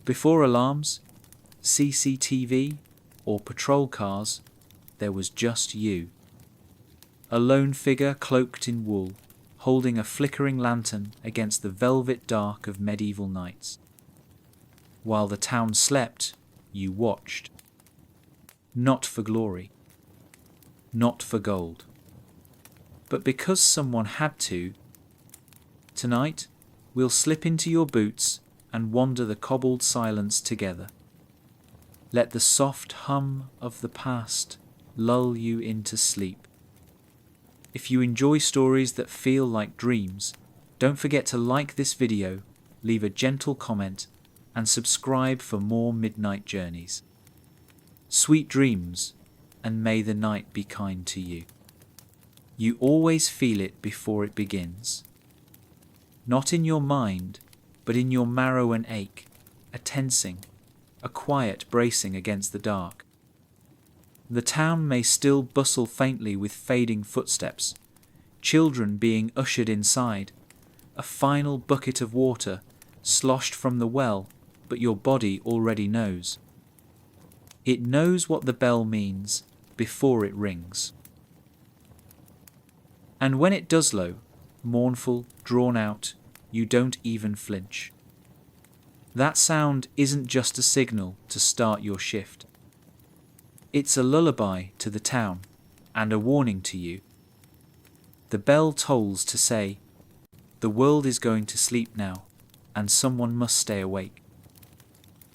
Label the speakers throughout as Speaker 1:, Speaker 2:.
Speaker 1: Before alarms, CCTV, or patrol cars, there was just you. A lone figure cloaked in wool, holding a flickering lantern against the velvet dark of medieval nights. While the town slept, you watched. Not for glory, not for gold, but because someone had to. Tonight, we'll slip into your boots and wander the cobbled silence together. Let the soft hum of the past lull you into sleep. If you enjoy stories that feel like dreams, don't forget to like this video, leave a gentle comment, and subscribe for more midnight journeys. Sweet dreams, and may the night be kind to you. You always feel it before it begins. Not in your mind, but in your marrow and ache, a tensing, a quiet bracing against the dark. The town may still bustle faintly with fading footsteps, children being ushered inside, a final bucket of water sloshed from the well, but your body already knows. It knows what the bell means before it rings. And when it does low, mournful, drawn out, you don't even flinch. That sound isn't just a signal to start your shift. It's a lullaby to the town and a warning to you. The bell tolls to say, the world is going to sleep now, and someone must stay awake.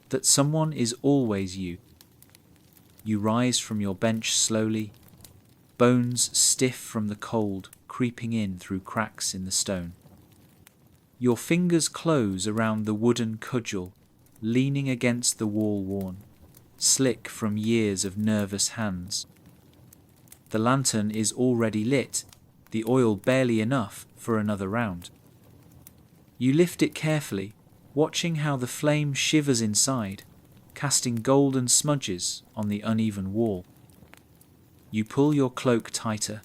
Speaker 1: That someone is always you. You rise from your bench slowly, bones stiff from the cold creeping in through cracks in the stone. Your fingers close around the wooden cudgel, leaning against the wall worn, slick from years of nervous hands. The lantern is already lit, the oil barely enough for another round. You lift it carefully, watching how the flame shivers inside, casting golden smudges on the uneven wall. You pull your cloak tighter.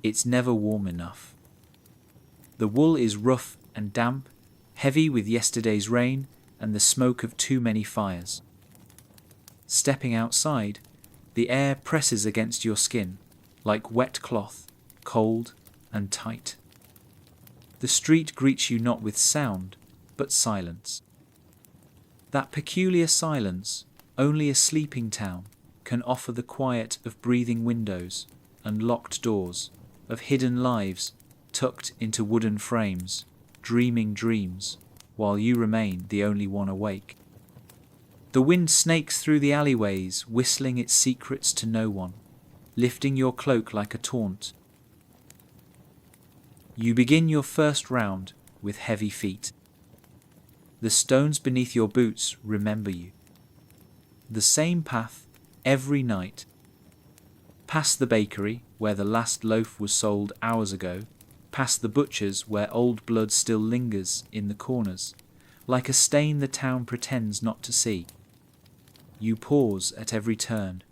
Speaker 1: It's never warm enough. The wool is rough and damp, heavy with yesterday's rain and the smoke of too many fires. Stepping outside, the air presses against your skin, like wet cloth, cold and tight. The street greets you not with sound, but silence. That peculiar silence only a sleeping town can offer, the quiet of breathing windows and locked doors, of hidden lives tucked into wooden frames, dreaming dreams, while you remain the only one awake. The wind snakes through the alleyways, whistling its secrets to no one, lifting your cloak like a taunt. You begin your first round with heavy feet. The stones beneath your boots remember you. The same path every night. Past the bakery, where the last loaf was sold hours ago, past the butcher's where old blood still lingers in the corners, like a stain the town pretends not to see. You pause at every turn,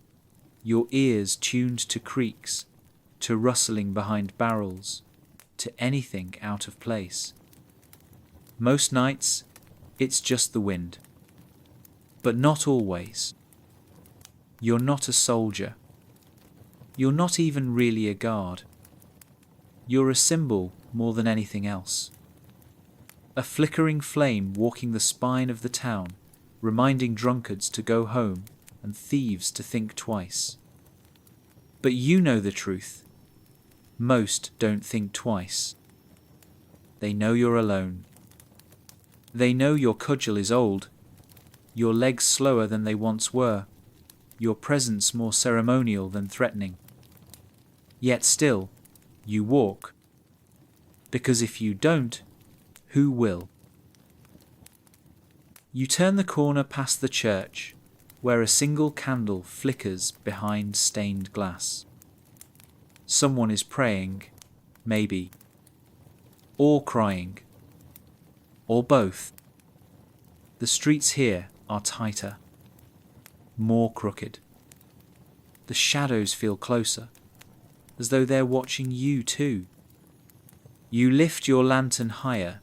Speaker 1: your ears tuned to creaks, to rustling behind barrels, to anything out of place. Most nights, it's just the wind. But not always. You're not a soldier. You're not even really a guard. You're a symbol more than anything else. A flickering flame walking the spine of the town, reminding drunkards to go home and thieves to think twice. But you know the truth. Most don't think twice. They know you're alone. They know your cudgel is old, your legs slower than they once were, your presence more ceremonial than threatening. Yet still, you walk. Because if you don't, who will? You turn the corner past the church, where a single candle flickers behind stained glass. Someone is praying, maybe, or crying, or both. The streets here are tighter, more crooked. The shadows feel closer, as though they're watching you too. You lift your lantern higher,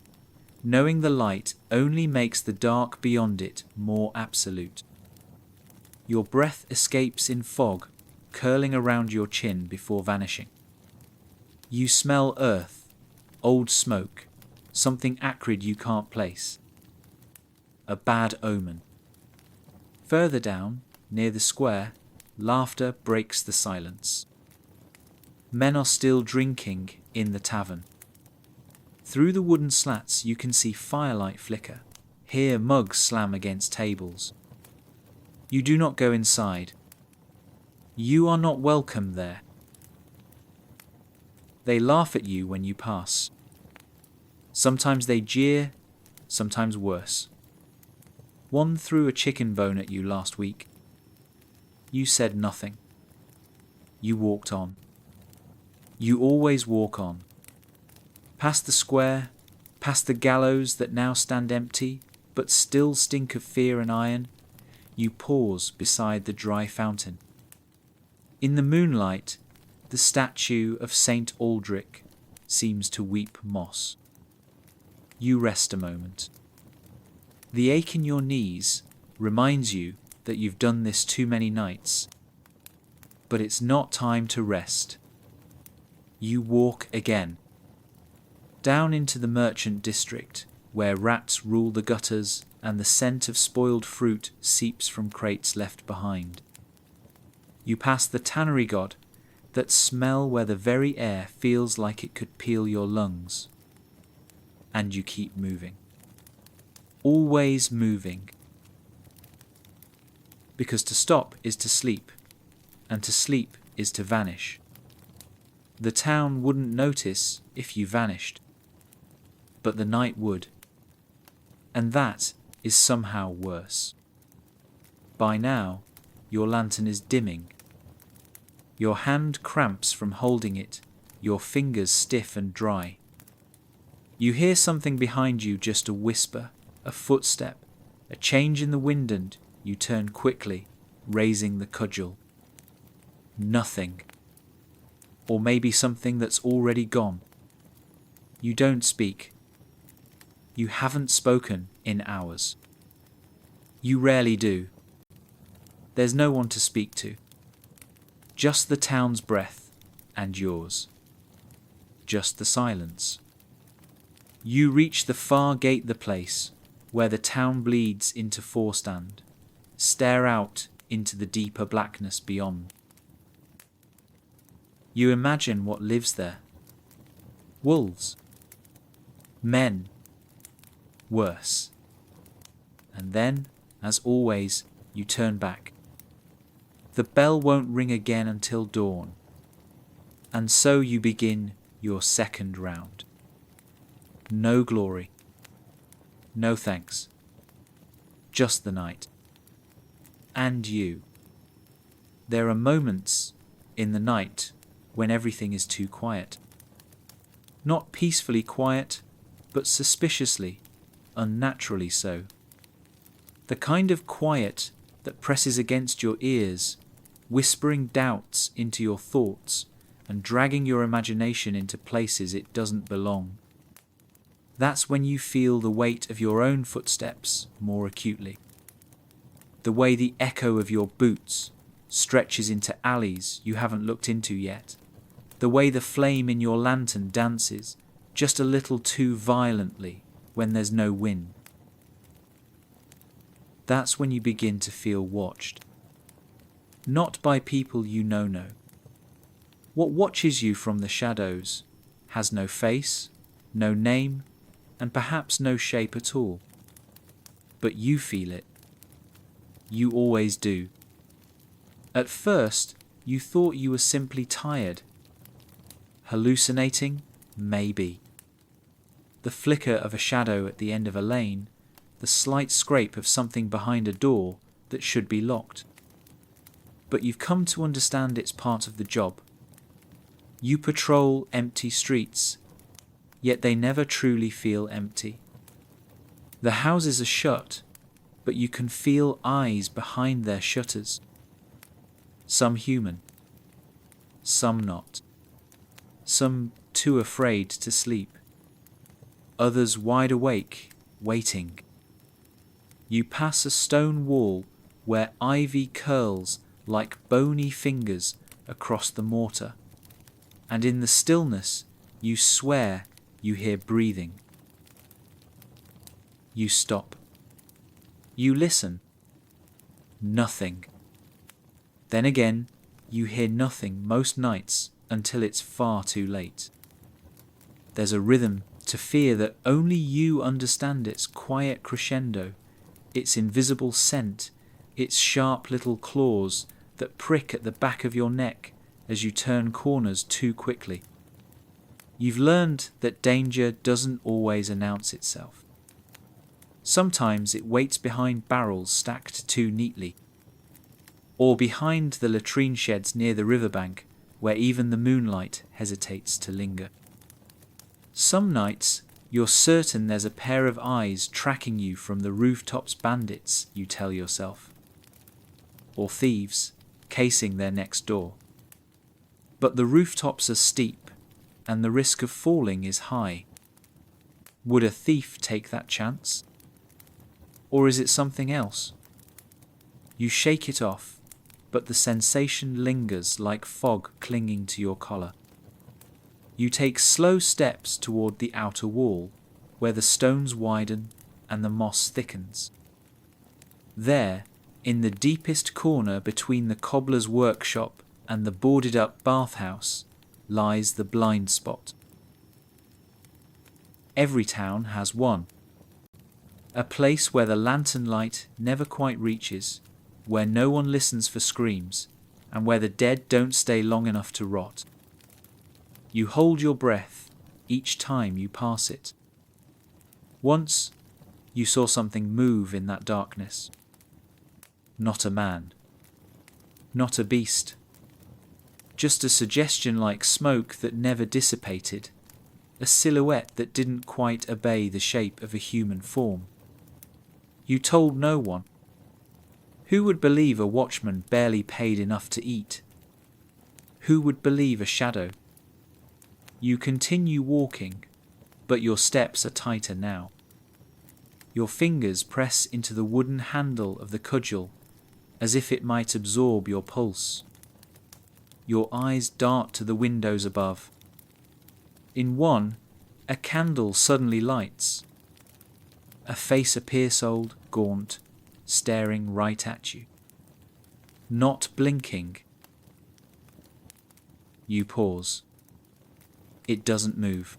Speaker 1: Knowing the light only makes the dark beyond it more absolute. Your breath escapes in fog, curling around your chin before vanishing. You smell earth, old smoke, something acrid you can't place. A bad omen. Further down, near the square, laughter breaks the silence. Men are still drinking in the tavern. Through the wooden slats you can see firelight flicker, hear mugs slam against tables. You do not go inside. You are not welcome there. They laugh at you when you pass. Sometimes they jeer, sometimes worse. One threw a chicken bone at you last week. You said nothing. You walked on. You always walk on. Past the square, past the gallows that now stand empty, but still stink of fear and iron, you pause beside the dry fountain. In the moonlight, the statue of Saint Aldrich seems to weep moss. You rest a moment. The ache in your knees reminds you that you've done this too many nights. But it's not time to rest. You walk again. Down into the merchant district, where rats rule the gutters and the scent of spoiled fruit seeps from crates left behind. You pass the tannery god that smell where the very air feels like it could peel your lungs. And you keep moving. Always moving. Because to stop is to sleep, and to sleep is to vanish. The town wouldn't notice if you vanished, but the night would. And that is somehow worse. By now, your lantern is dimming. Your hand cramps from holding it, your fingers stiff and dry. You hear something behind you, just a whisper, a footstep, a change in the wind, and you turn quickly, raising the cudgel. Nothing. Or maybe something that's already gone. You don't speak. You haven't spoken in hours. You rarely do. There's no one to speak to. Just the town's breath and yours. Just the silence. You reach the far gate, the place where the town bleeds into forestand. Stare out into the deeper blackness beyond. You imagine what lives there. Wolves. Men. Worse. And then, as always, you turn back. The bell won't ring again until dawn. And so you begin your second round. No glory. No thanks. Just the night. And you. There are moments in the night when everything is too quiet. Not peacefully quiet, but suspiciously, unnaturally so. The kind of quiet that presses against your ears, whispering doubts into your thoughts and dragging your imagination into places it doesn't belong. That's when you feel the weight of your own footsteps more acutely. The way the echo of your boots stretches into alleys you haven't looked into yet. The way the flame in your lantern dances just a little too violently when there's no wind. That's when you begin to feel watched. Not by people you know. What watches you from the shadows has no face, no name, and perhaps no shape at all. But you feel it. You always do. At first, you thought you were simply tired. Hallucinating? Maybe. The flicker of a shadow at the end of a lane, the slight scrape of something behind a door that should be locked. But you've come to understand it's part of the job. You patrol empty streets, yet they never truly feel empty. The houses are shut, but you can feel eyes behind their shutters. Some human, some not. Some too afraid to sleep. others wide awake, waiting. You pass a stone wall where ivy curls like bony fingers across the mortar, and in the stillness you swear you hear breathing. You stop. You listen. Nothing. Then again, you hear nothing most nights until it's far too late. There's a rhythm to fear that only you understand, its quiet crescendo, its invisible scent, its sharp little claws that prick at the back of your neck as you turn corners too quickly. You've learned that danger doesn't always announce itself. Sometimes it waits behind barrels stacked too neatly, or behind the latrine sheds near the riverbank where even the moonlight hesitates to linger. Some nights you're certain there's a pair of eyes tracking you from the rooftops, bandits, you tell yourself, or thieves casing their next door. But the rooftops are steep and the risk of falling is high. Would a thief take that chance? Or is it something else? You shake it off, but the sensation lingers like fog clinging to your collar. You take slow steps toward the outer wall, where the stones widen and the moss thickens. There, in the deepest corner between the cobbler's workshop and the boarded-up bathhouse, lies the blind spot. Every town has one. A place where the lantern light never quite reaches, where no one listens for screams, and where the dead don't stay long enough to rot. You hold your breath each time you pass it. Once, you saw something move in that darkness. Not a man. Not a beast. Just a suggestion like smoke that never dissipated, a silhouette that didn't quite obey the shape of a human form. You told no one. Who would believe a watchman barely paid enough to eat? Who would believe a shadow? You continue walking, but your steps are tighter now. Your fingers press into the wooden handle of the cudgel as if it might absorb your pulse. Your eyes dart to the windows above. In one, a candle suddenly lights. A face appears old, gaunt, staring right at you. Not blinking. You pause. It doesn't move.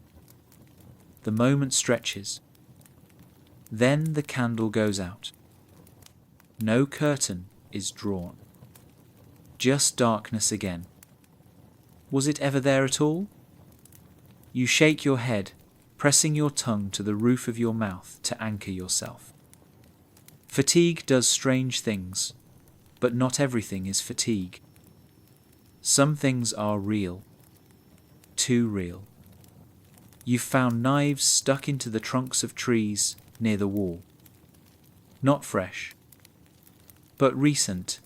Speaker 1: The moment stretches. Then the candle goes out. No curtain is drawn. Just darkness again. Was it ever there at all? You shake your head, pressing your tongue to the roof of your mouth to anchor yourself. Fatigue does strange things, but not everything is fatigue. Some things are real. Too real. You've found knives stuck into the trunks of trees near the wall. Not fresh, but recent.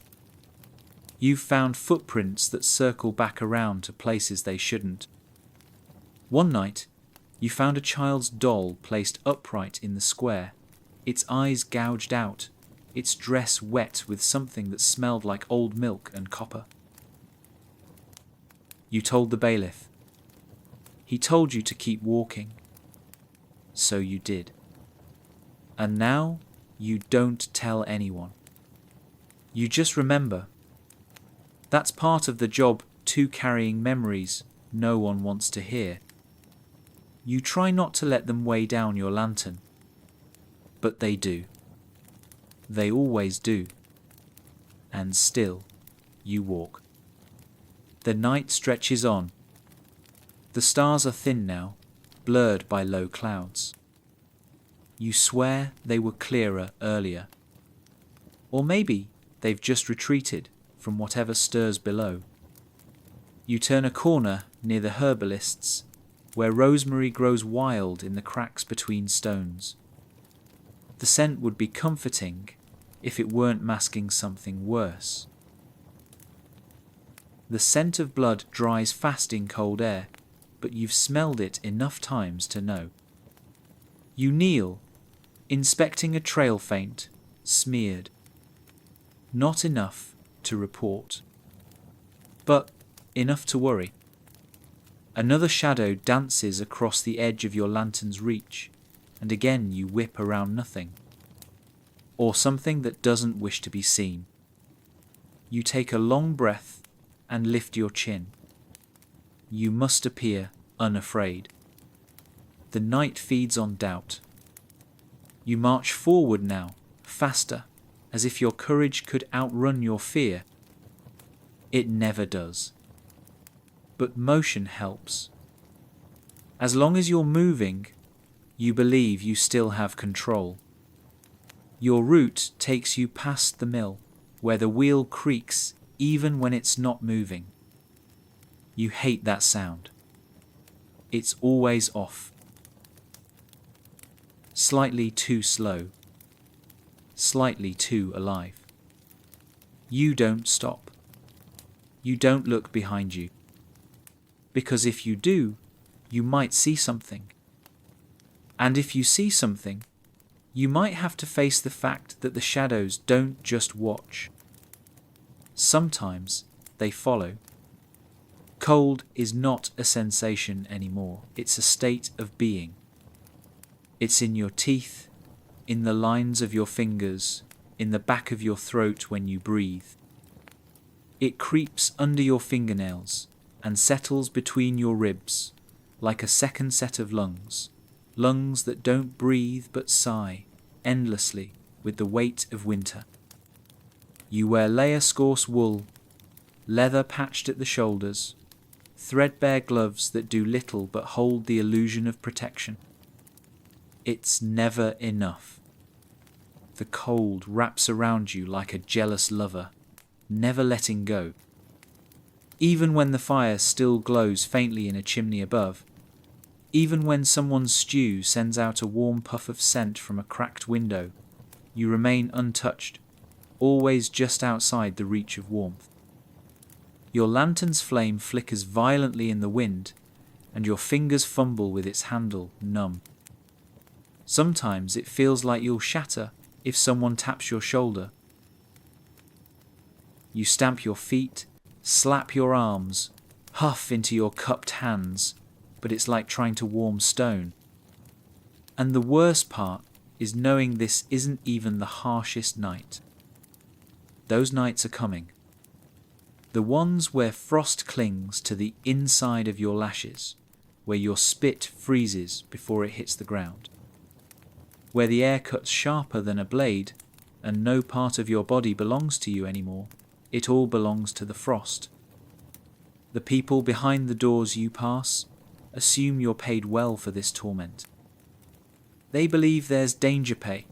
Speaker 1: You've found footprints that circle back around to places they shouldn't. One night, you found a child's doll placed upright in the square, its eyes gouged out, its dress wet with something that smelled like old milk and copper. You told the bailiff. He told you to keep walking. So you did. And now you don't tell anyone. You just remember. That's part of the job, too, carrying memories no one wants to hear. You try not to let them weigh down your lantern. But they do. They always do. And still, you walk. The night stretches on. The stars are thin now, blurred by low clouds. You swear they were clearer earlier. Or maybe they've just retreated from whatever stirs below. You turn a corner near the herbalist's, where rosemary grows wild in the cracks between stones. The scent would be comforting if it weren't masking something worse. The scent of blood dries fast in cold air, but you've smelled it enough times to know. You kneel, inspecting a trail faint, smeared. Not enough to report, but enough to worry. Another shadow dances across the edge of your lantern's reach, and again you whip around nothing, or something that doesn't wish to be seen. You take a long breath and lift your chin. You must appear unafraid. The night feeds on doubt. You march forward now, faster, as if your courage could outrun your fear. It never does. But motion helps. As long as you're moving, you believe you still have control. Your route takes you past the mill, where the wheel creaks even when it's not moving. You hate that sound. It's always off. Slightly too slow. Slightly too alive. You don't stop. You don't look behind you. Because if you do, you might see something. And if you see something, you might have to face the fact that the shadows don't just watch. Sometimes they follow. Cold is not a sensation anymore. It's a state of being. It's in your teeth, in the lines of your fingers, in the back of your throat when you breathe. It creeps under your fingernails and settles between your ribs like a second set of lungs, lungs that don't breathe but sigh endlessly with the weight of winter. You wear layer scourse wool, leather patched at the shoulders, threadbare gloves that do little but hold the illusion of protection. It's never enough. The cold wraps around you like a jealous lover, never letting go. Even when the fire still glows faintly in a chimney above, even when someone's stew sends out a warm puff of scent from a cracked window, you remain untouched, always just outside the reach of warmth. Your lantern's flame flickers violently in the wind, and your fingers fumble with its handle, numb. Sometimes it feels like you'll shatter if someone taps your shoulder. You stamp your feet, slap your arms, huff into your cupped hands, but it's like trying to warm stone. And the worst part is knowing this isn't even the harshest night. Those nights are coming. The ones where frost clings to the inside of your lashes, where your spit freezes before it hits the ground, where the air cuts sharper than a blade and no part of your body belongs to you anymore. It all belongs to the frost. The people behind the doors you pass assume you're paid well for this torment. They believe there's danger pay,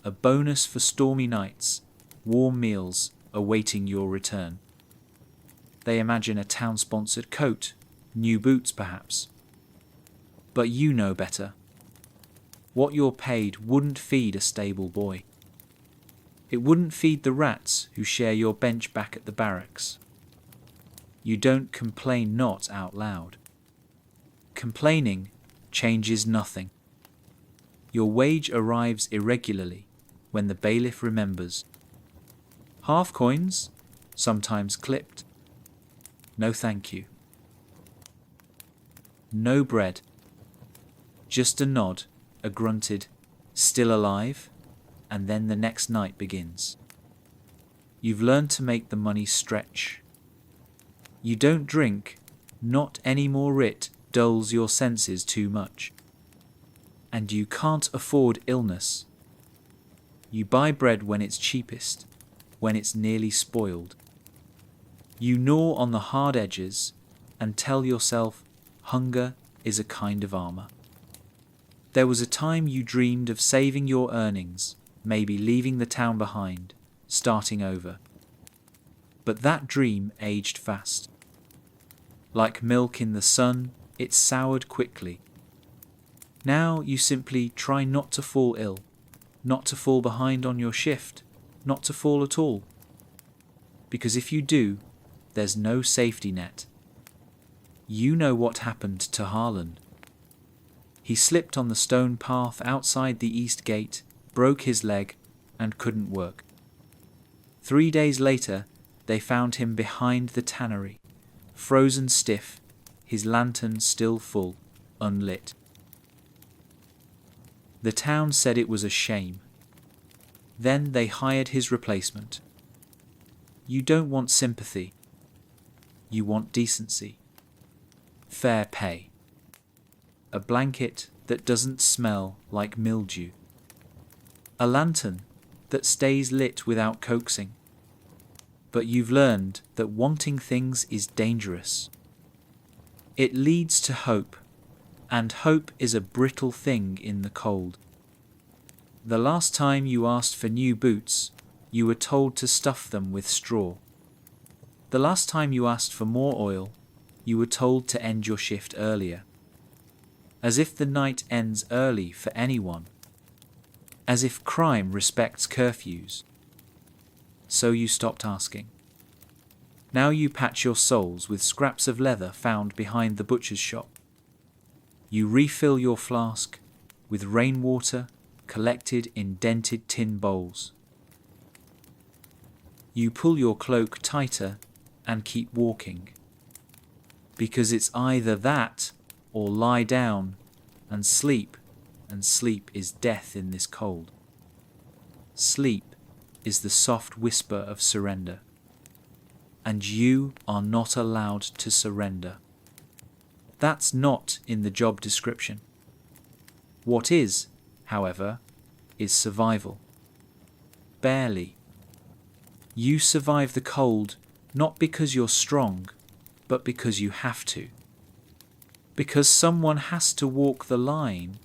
Speaker 1: a bonus for stormy nights, warm meals awaiting your return. They imagine a town-sponsored coat, new boots perhaps. But you know better. What you're paid wouldn't feed a stable boy. It wouldn't feed the rats who share your bench back at the barracks. You don't complain not out loud. Complaining changes nothing. Your wage arrives irregularly when the bailiff remembers. Half coins, sometimes clipped. No thank you. No bread. Just a nod, a grunted, still alive, and then the next night begins. You've learned to make the money stretch. You don't drink, not any more it dulls your senses too much. And you can't afford illness. You buy bread when it's cheapest, when it's nearly spoiled. You gnaw on the hard edges and tell yourself hunger is a kind of armor. There was a time you dreamed of saving your earnings, maybe leaving the town behind, starting over. But that dream aged fast. Like milk in the sun, it soured quickly. Now you simply try not to fall ill, not to fall behind on your shift, not to fall at all. Because if you do, there's no safety net. You know what happened to Harlan. He slipped on the stone path outside the east gate, broke his leg, and couldn't work. 3 days later, they found him behind the tannery, frozen stiff, his lantern still full, unlit. The town said it was a shame. Then they hired his replacement. You don't want sympathy. You want decency. Fair pay. A blanket that doesn't smell like mildew. A lantern that stays lit without coaxing. But you've learned that wanting things is dangerous. It leads to hope, and hope is a brittle thing in the cold. The last time you asked for new boots, you were told to stuff them with straw. The last time you asked for more oil, you were told to end your shift earlier. As if the night ends early for anyone. As if crime respects curfews. So you stopped asking. Now you patch your soles with scraps of leather found behind the butcher's shop. You refill your flask with rainwater collected in dented tin bowls. You pull your cloak tighter and keep walking. Because it's either that or lie down and sleep is death in this cold. Sleep is the soft whisper of surrender. And you are not allowed to surrender. That's not in the job description. What is, however, is survival. Barely. You survive the cold not because you're strong, but because you have to. Because someone has to walk the line.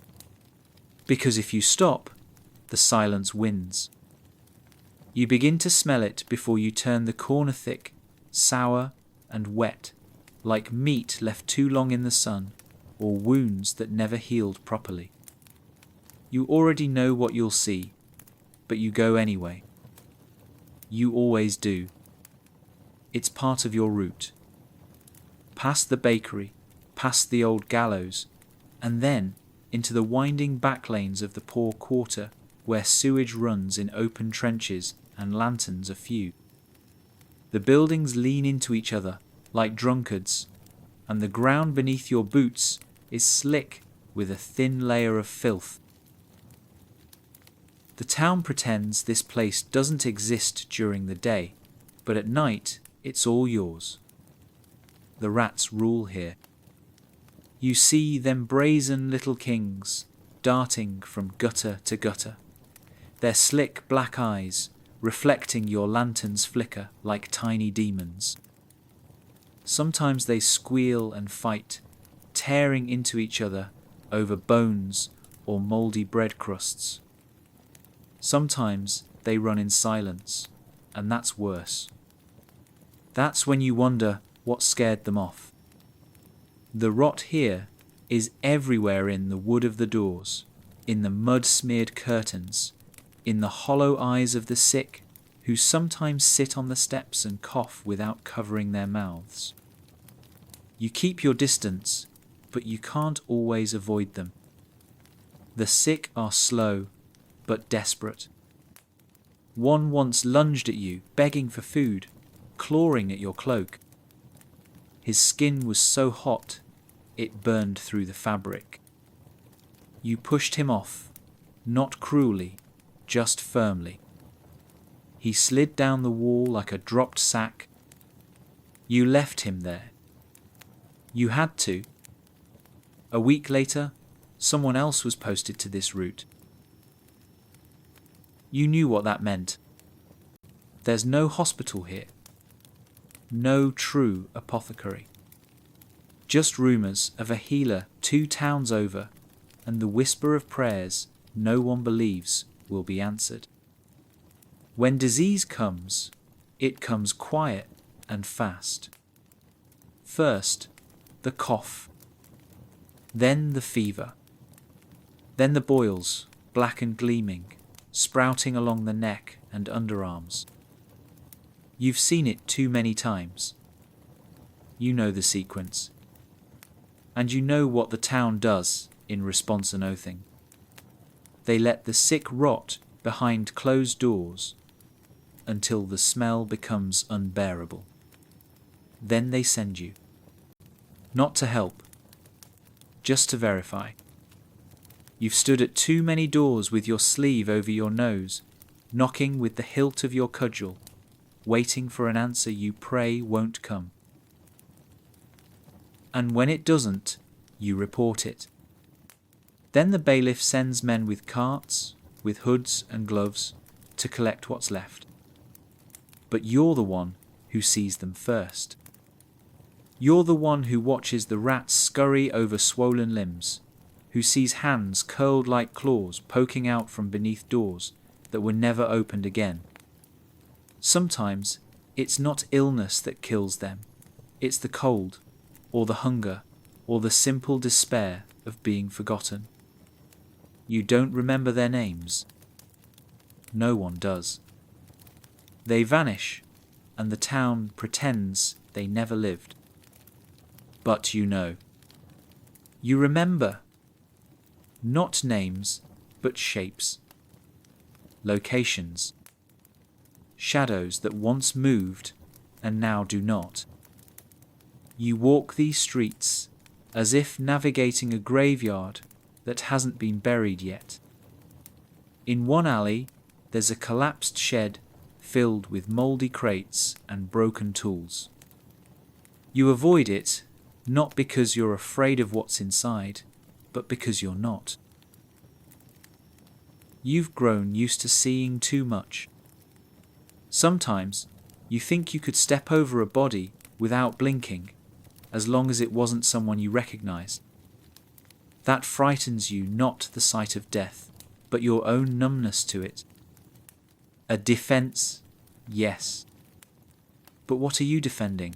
Speaker 1: Because if you stop, the silence wins. You begin to smell it before you turn the corner thick, sour and wet, like meat left too long in the sun or wounds that never healed properly. You already know what you'll see, but you go anyway. You always do. It's part of your route. Past the bakery, past the old gallows, and then into the winding back lanes of the poor quarter where sewage runs in open trenches and lanterns are few. The buildings lean into each other like drunkards, and the ground beneath your boots is slick with a thin layer of filth. The town pretends this place doesn't exist during the day, but at night it's all yours. The rats rule here. You see them brazen little kings darting from gutter to gutter, their slick black eyes reflecting your lantern's flicker like tiny demons. Sometimes they squeal and fight, tearing into each other over bones or mouldy bread crusts. Sometimes they run in silence, and that's worse. That's when you wonder what scared them off. The rot here is everywhere, in the wood of the doors, in the mud-smeared curtains, in the hollow eyes of the sick, who sometimes sit on the steps and cough without covering their mouths. You keep your distance, but you can't always avoid them. The sick are slow, but desperate. One once lunged at you, begging for food, clawing at your cloak. His skin was so hot, it burned through the fabric. You pushed him off, not cruelly, just firmly. He slid down the wall like a dropped sack. You left him there. You had to. A week later, someone else was posted to this route. You knew what that meant. There's no hospital here. No true apothecary. Just rumours of a healer 2 towns over, and the whisper of prayers no one believes will be answered. When disease comes, it comes quiet and fast. First, the cough. Then the fever. Then the boils, black and gleaming, sprouting along the neck and underarms. You've seen it too many times. You know the sequence. And you know what the town does in response to nothing. They let the sick rot behind closed doors until the smell becomes unbearable. Then they send you. Not to help, just to verify. You've stood at too many doors with your sleeve over your nose, knocking with the hilt of your cudgel, waiting for an answer you pray won't come. And when it doesn't, you report it. Then the bailiff sends men with carts, with hoods and gloves, to collect what's left. But you're the one who sees them first. You're the one who watches the rats scurry over swollen limbs, who sees hands curled like claws poking out from beneath doors that were never opened again. Sometimes it's not illness that kills them, it's the cold, or the hunger, or the simple despair of being forgotten. You don't remember their names. No one does. They vanish, and the town pretends they never lived. But you know. You remember. Not names, but shapes. Locations. Shadows that once moved and now do not. You walk these streets as if navigating a graveyard that hasn't been buried yet. In one alley, there's a collapsed shed filled with mouldy crates and broken tools. You avoid it, not because you're afraid of what's inside, but because you're not. You've grown used to seeing too much. Sometimes you think you could step over a body without blinking, as long as it wasn't someone you recognized. That frightens you, not the sight of death, but your own numbness to it. A defense, yes. But what are you defending?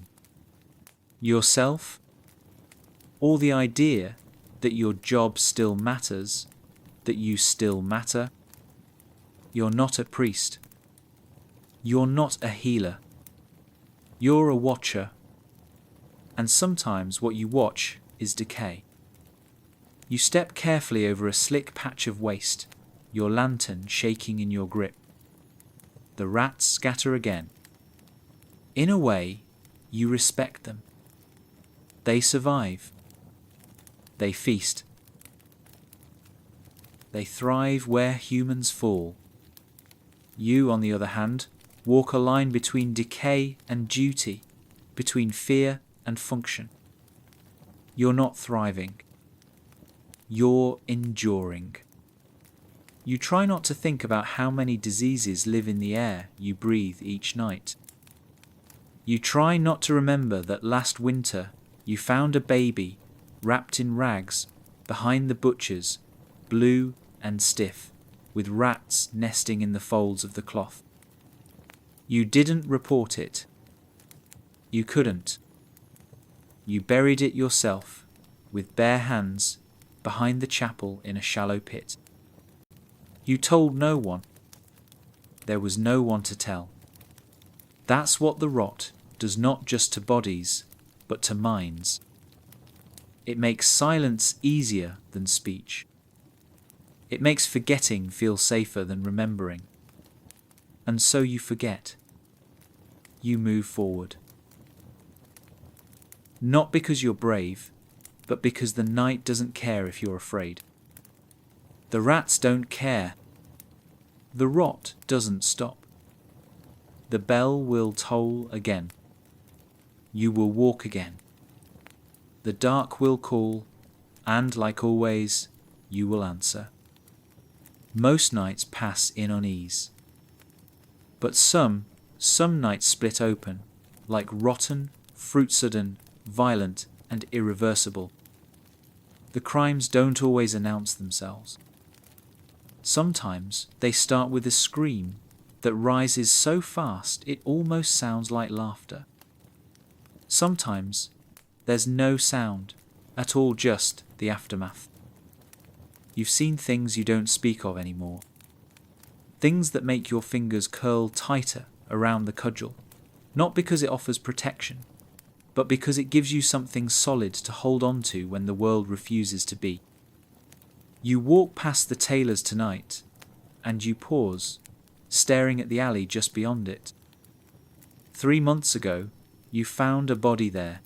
Speaker 1: Yourself? Or the idea that your job still matters, that you still matter? You're not a priest. You're not a healer. You're a watcher. And sometimes what you watch is decay. You step carefully over a slick patch of waste, your lantern shaking in your grip. The rats scatter again. In a way, you respect them. They survive. They feast. They thrive where humans fall. You, on the other hand, walk a line between decay and duty, between fear and function. You're not thriving. You're enduring. You try not to think about how many diseases live in the air you breathe each night. You try not to remember that last winter you found a baby wrapped in rags behind the butcher's, blue and stiff, with rats nesting in the folds of the cloth. You didn't report it. You couldn't. You buried it yourself, with bare hands, behind the chapel in a shallow pit. You told no one. There was no one to tell. That's what the rot does not just to bodies, but to minds. It makes silence easier than speech. It makes forgetting feel safer than remembering. And so you forget. You move forward. Not because you're brave, but because the night doesn't care if you're afraid. The rats don't care. The rot doesn't stop. The bell will toll again. You will walk again. The dark will call, and like always, you will answer. Most nights pass in unease. But some nights split open, like rotten, fruit-sodden, violent, and irreversible. The crimes don't always announce themselves. Sometimes they start with a scream that rises so fast it almost sounds like laughter. Sometimes there's no sound at all, just the aftermath. You've seen things you don't speak of anymore. Things that make your fingers curl tighter around the cudgel, not because it offers protection, but because it gives you something solid to hold on to when the world refuses to be. You walk past the tailor's tonight, and you pause, staring at the alley just beyond it. 3 months ago, you found a body there.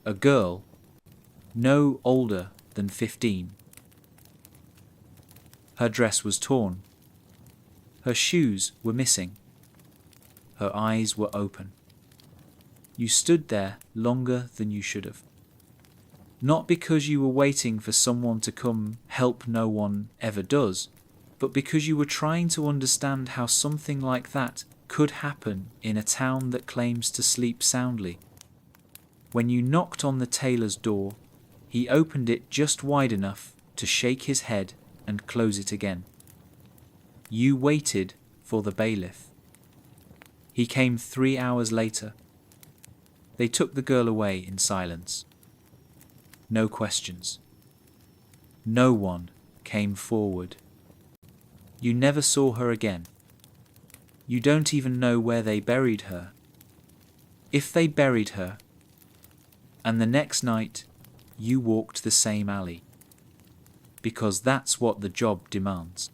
Speaker 1: A girl, no older than 15. Her dress was torn. Her shoes were missing. Her eyes were open. You stood there longer than you should have. Not because you were waiting for someone to come help, no one ever does, but because you were trying to understand how something like that could happen in a town that claims to sleep soundly. When you knocked on the tailor's door, he opened it just wide enough to shake his head and close it again. You waited for the bailiff. He came 3 hours later. They took the girl away in silence. No questions. No one came forward. You never saw her again. You don't even know where they buried her. If they buried her, and the next night you walked the same alley, because that's what the job demands.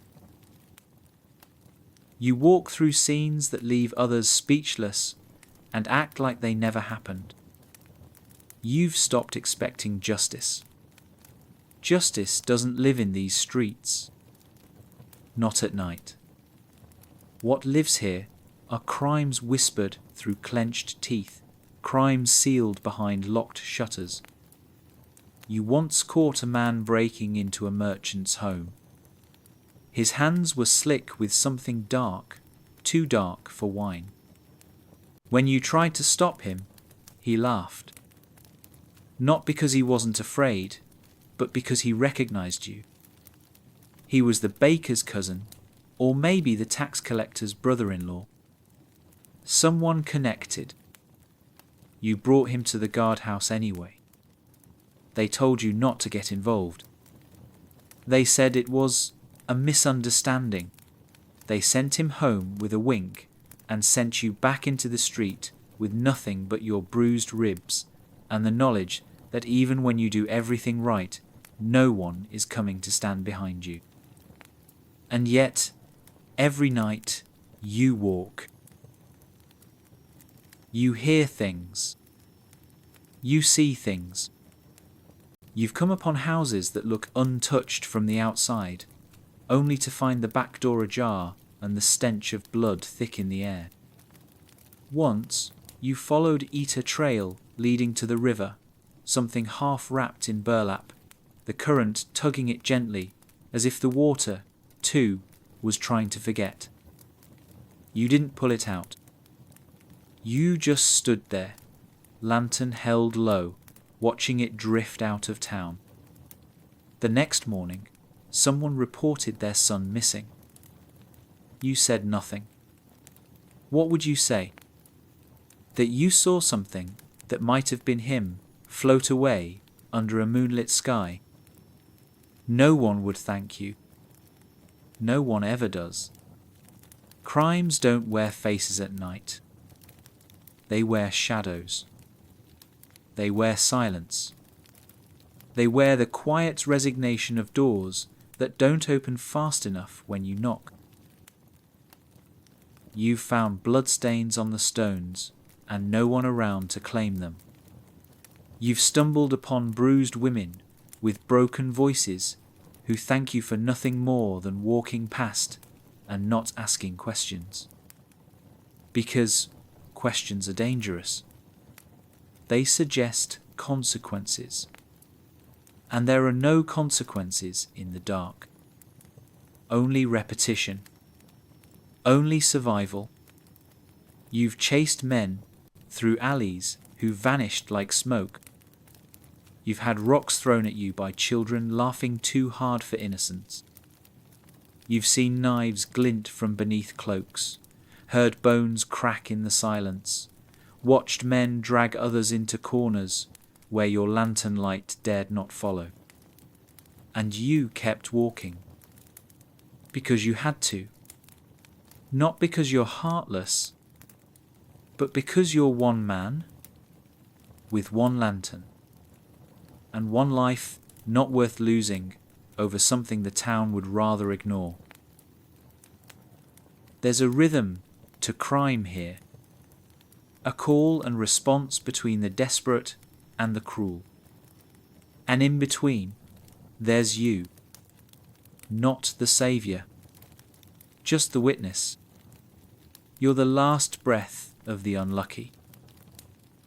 Speaker 1: You walk through scenes that leave others speechless and act like they never happened. You've stopped expecting justice. Justice doesn't live in these streets. Not at night. What lives here are crimes whispered through clenched teeth, crimes sealed behind locked shutters. You once caught a man breaking into a merchant's home. His hands were slick with something dark, too dark for wine. When you tried to stop him, he laughed. Not because he wasn't afraid, but because he recognized you. He was the baker's cousin, or maybe the tax collector's brother-in-law. Someone connected. You brought him to the guardhouse anyway. They told you not to get involved. They said it was a misunderstanding. They sent him home with a wink and sent you back into the street with nothing but your bruised ribs and the knowledge that even when you do everything right, no one is coming to stand behind you. And yet, every night you walk. You hear things. You see things. You've come upon houses that look untouched from the outside, only to find the back door ajar and the stench of blood thick in the air. Once, you followed a trail leading to the river, something half wrapped in burlap, the current tugging it gently, as if the water, too, was trying to forget. You didn't pull it out. You just stood there, lantern held low, watching it drift out of town. The next morning, someone reported their son missing. You said nothing. What would you say? That you saw something that might have been him float away under a moonlit sky? No one would thank you. No one ever does. Crimes don't wear faces at night. They wear shadows. They wear silence. They wear the quiet resignation of doors that don't open fast enough when you knock. You've found bloodstains on the stones and no one around to claim them. You've stumbled upon bruised women with broken voices who thank you for nothing more than walking past and not asking questions. Because questions are dangerous. They suggest consequences. And there are no consequences in the dark. Only repetition. Only survival. You've chased men through alleys who vanished like smoke. You've had rocks thrown at you by children laughing too hard for innocence. You've seen knives glint from beneath cloaks, heard bones crack in the silence, watched men drag others into corners where your lantern light dared not follow. And you kept walking. Because you had to. Not because you're heartless, but because you're one man with one lantern and one life not worth losing over something the town would rather ignore. There's a rhythm to crime here, a call and response between the desperate and the cruel. And in between, there's you, not the saviour, just the witness. You're the last breath of the unlucky,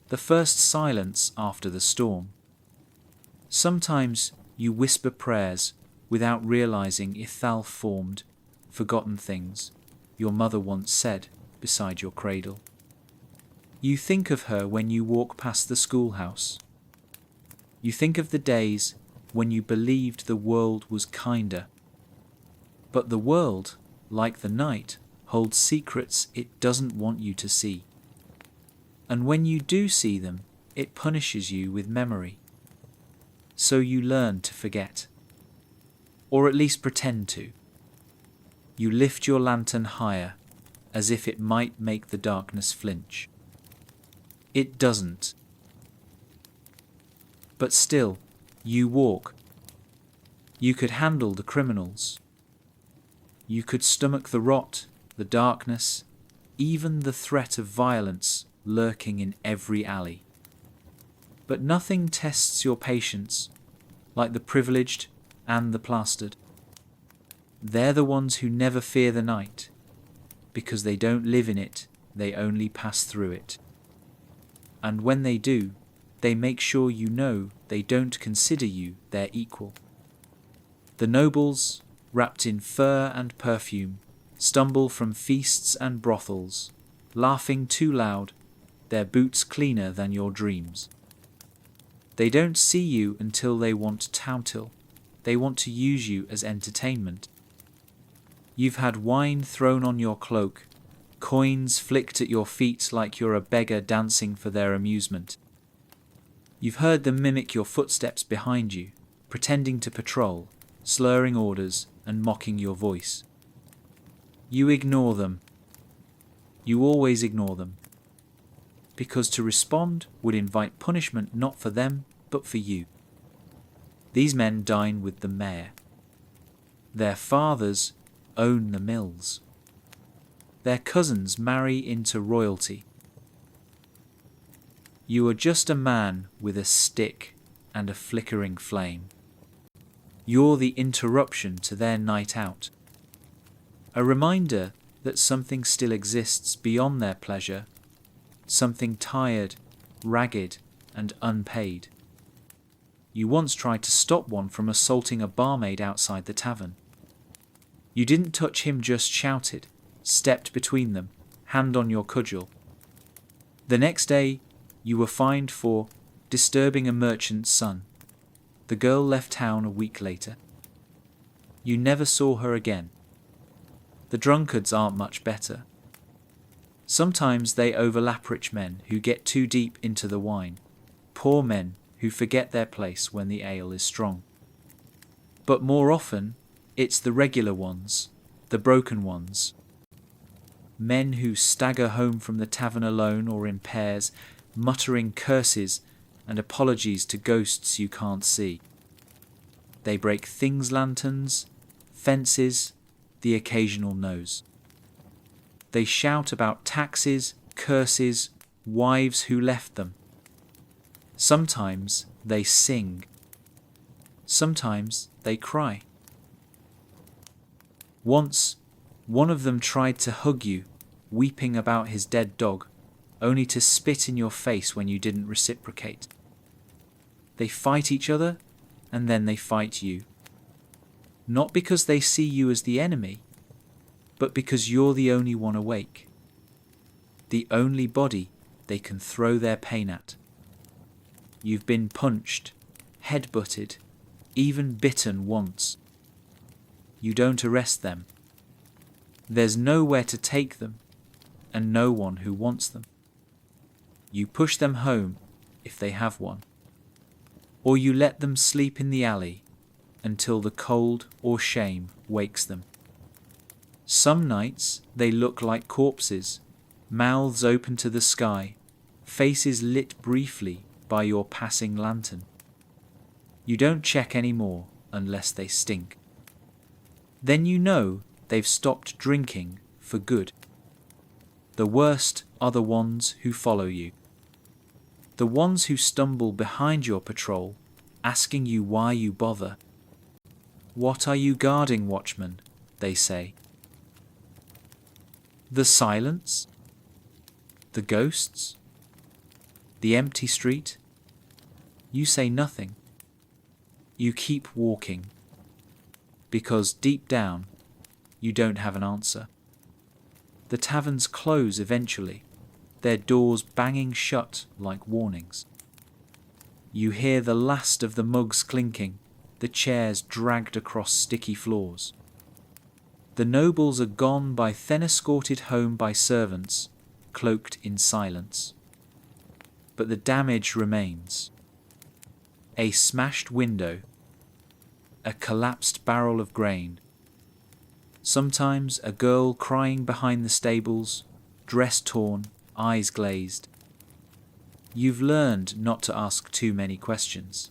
Speaker 1: the first silence after the storm. Sometimes you whisper prayers without realizing ill-formed, forgotten things your mother once said beside your cradle. You think of her when you walk past the schoolhouse. You think of the days when you believed the world was kinder. But the world, like the night, holds secrets it doesn't want you to see. And when you do see them, it punishes you with memory. So you learn to forget. Or at least pretend to. You lift your lantern higher, as if it might make the darkness flinch. It doesn't. But still, you walk. You could handle the criminals. You could stomach the rot, the darkness, even the threat of violence lurking in every alley. But nothing tests your patience like the privileged and the plastered. They're the ones who never fear the night, because they don't live in it, they only pass through it. And when they do, they make sure you know they don't consider you their equal. The nobles, wrapped in fur and perfume, stumble from feasts and brothels, laughing too loud, their boots cleaner than your dreams. They don't see you until they want tautil. They want to use you as entertainment. You've had wine thrown on your cloak, coins flicked at your feet like you're a beggar dancing for their amusement. You've heard them mimic your footsteps behind you, pretending to patrol, slurring orders and mocking your voice. You ignore them. You always ignore them. Because to respond would invite punishment not for them, but for you. These men dine with the mayor. Their fathers own the mills. Their cousins marry into royalty. You are just a man with a stick and a flickering flame. You're the interruption to their night out. A reminder that something still exists beyond their pleasure, something tired, ragged, and unpaid. You once tried to stop one from assaulting a barmaid outside the tavern. You didn't touch him, just shouted, stepped between them, hand on your cudgel. The next day, you were fined for disturbing a merchant's son. The girl left town a week later. You never saw her again. The drunkards aren't much better. Sometimes they overlap rich men who get too deep into the wine, poor men who forget their place when the ale is strong. But more often, it's the regular ones, the broken ones. Men who stagger home from the tavern alone or in pairs, muttering curses and apologies to ghosts you can't see. They break things, lanterns, fences, the occasional nose. They shout about taxes, curses, wives who left them. Sometimes they sing. Sometimes they cry. Once, one of them tried to hug you, weeping about his dead dog, only to spit in your face when you didn't reciprocate. They fight each other, and then they fight you. Not because they see you as the enemy, but because you're the only one awake. The only body they can throw their pain at. You've been punched, head-butted, even bitten once. You don't arrest them. There's nowhere to take them, and no one who wants them. You push them home, if they have one. Or you let them sleep in the alley until the cold or shame wakes them. Some nights they look like corpses, mouths open to the sky, faces lit briefly by your passing lantern. You don't check any more, unless they stink. Then you know they've stopped drinking for good. The worst are the ones who follow you. The ones who stumble behind your patrol, asking you why you bother. What are you guarding, Watchman? They say. The silence? The ghosts? The empty street? You say nothing. You keep walking. Because deep down, you don't have an answer. The taverns close eventually, their doors banging shut like warnings. You hear the last of the mugs clinking, the chairs dragged across sticky floors. The nobles are gone by then escorted home by servants, cloaked in silence. But the damage remains. A smashed window, a collapsed barrel of grain, sometimes a girl crying behind the stables, dress torn, eyes glazed. You've learned not to ask too many questions.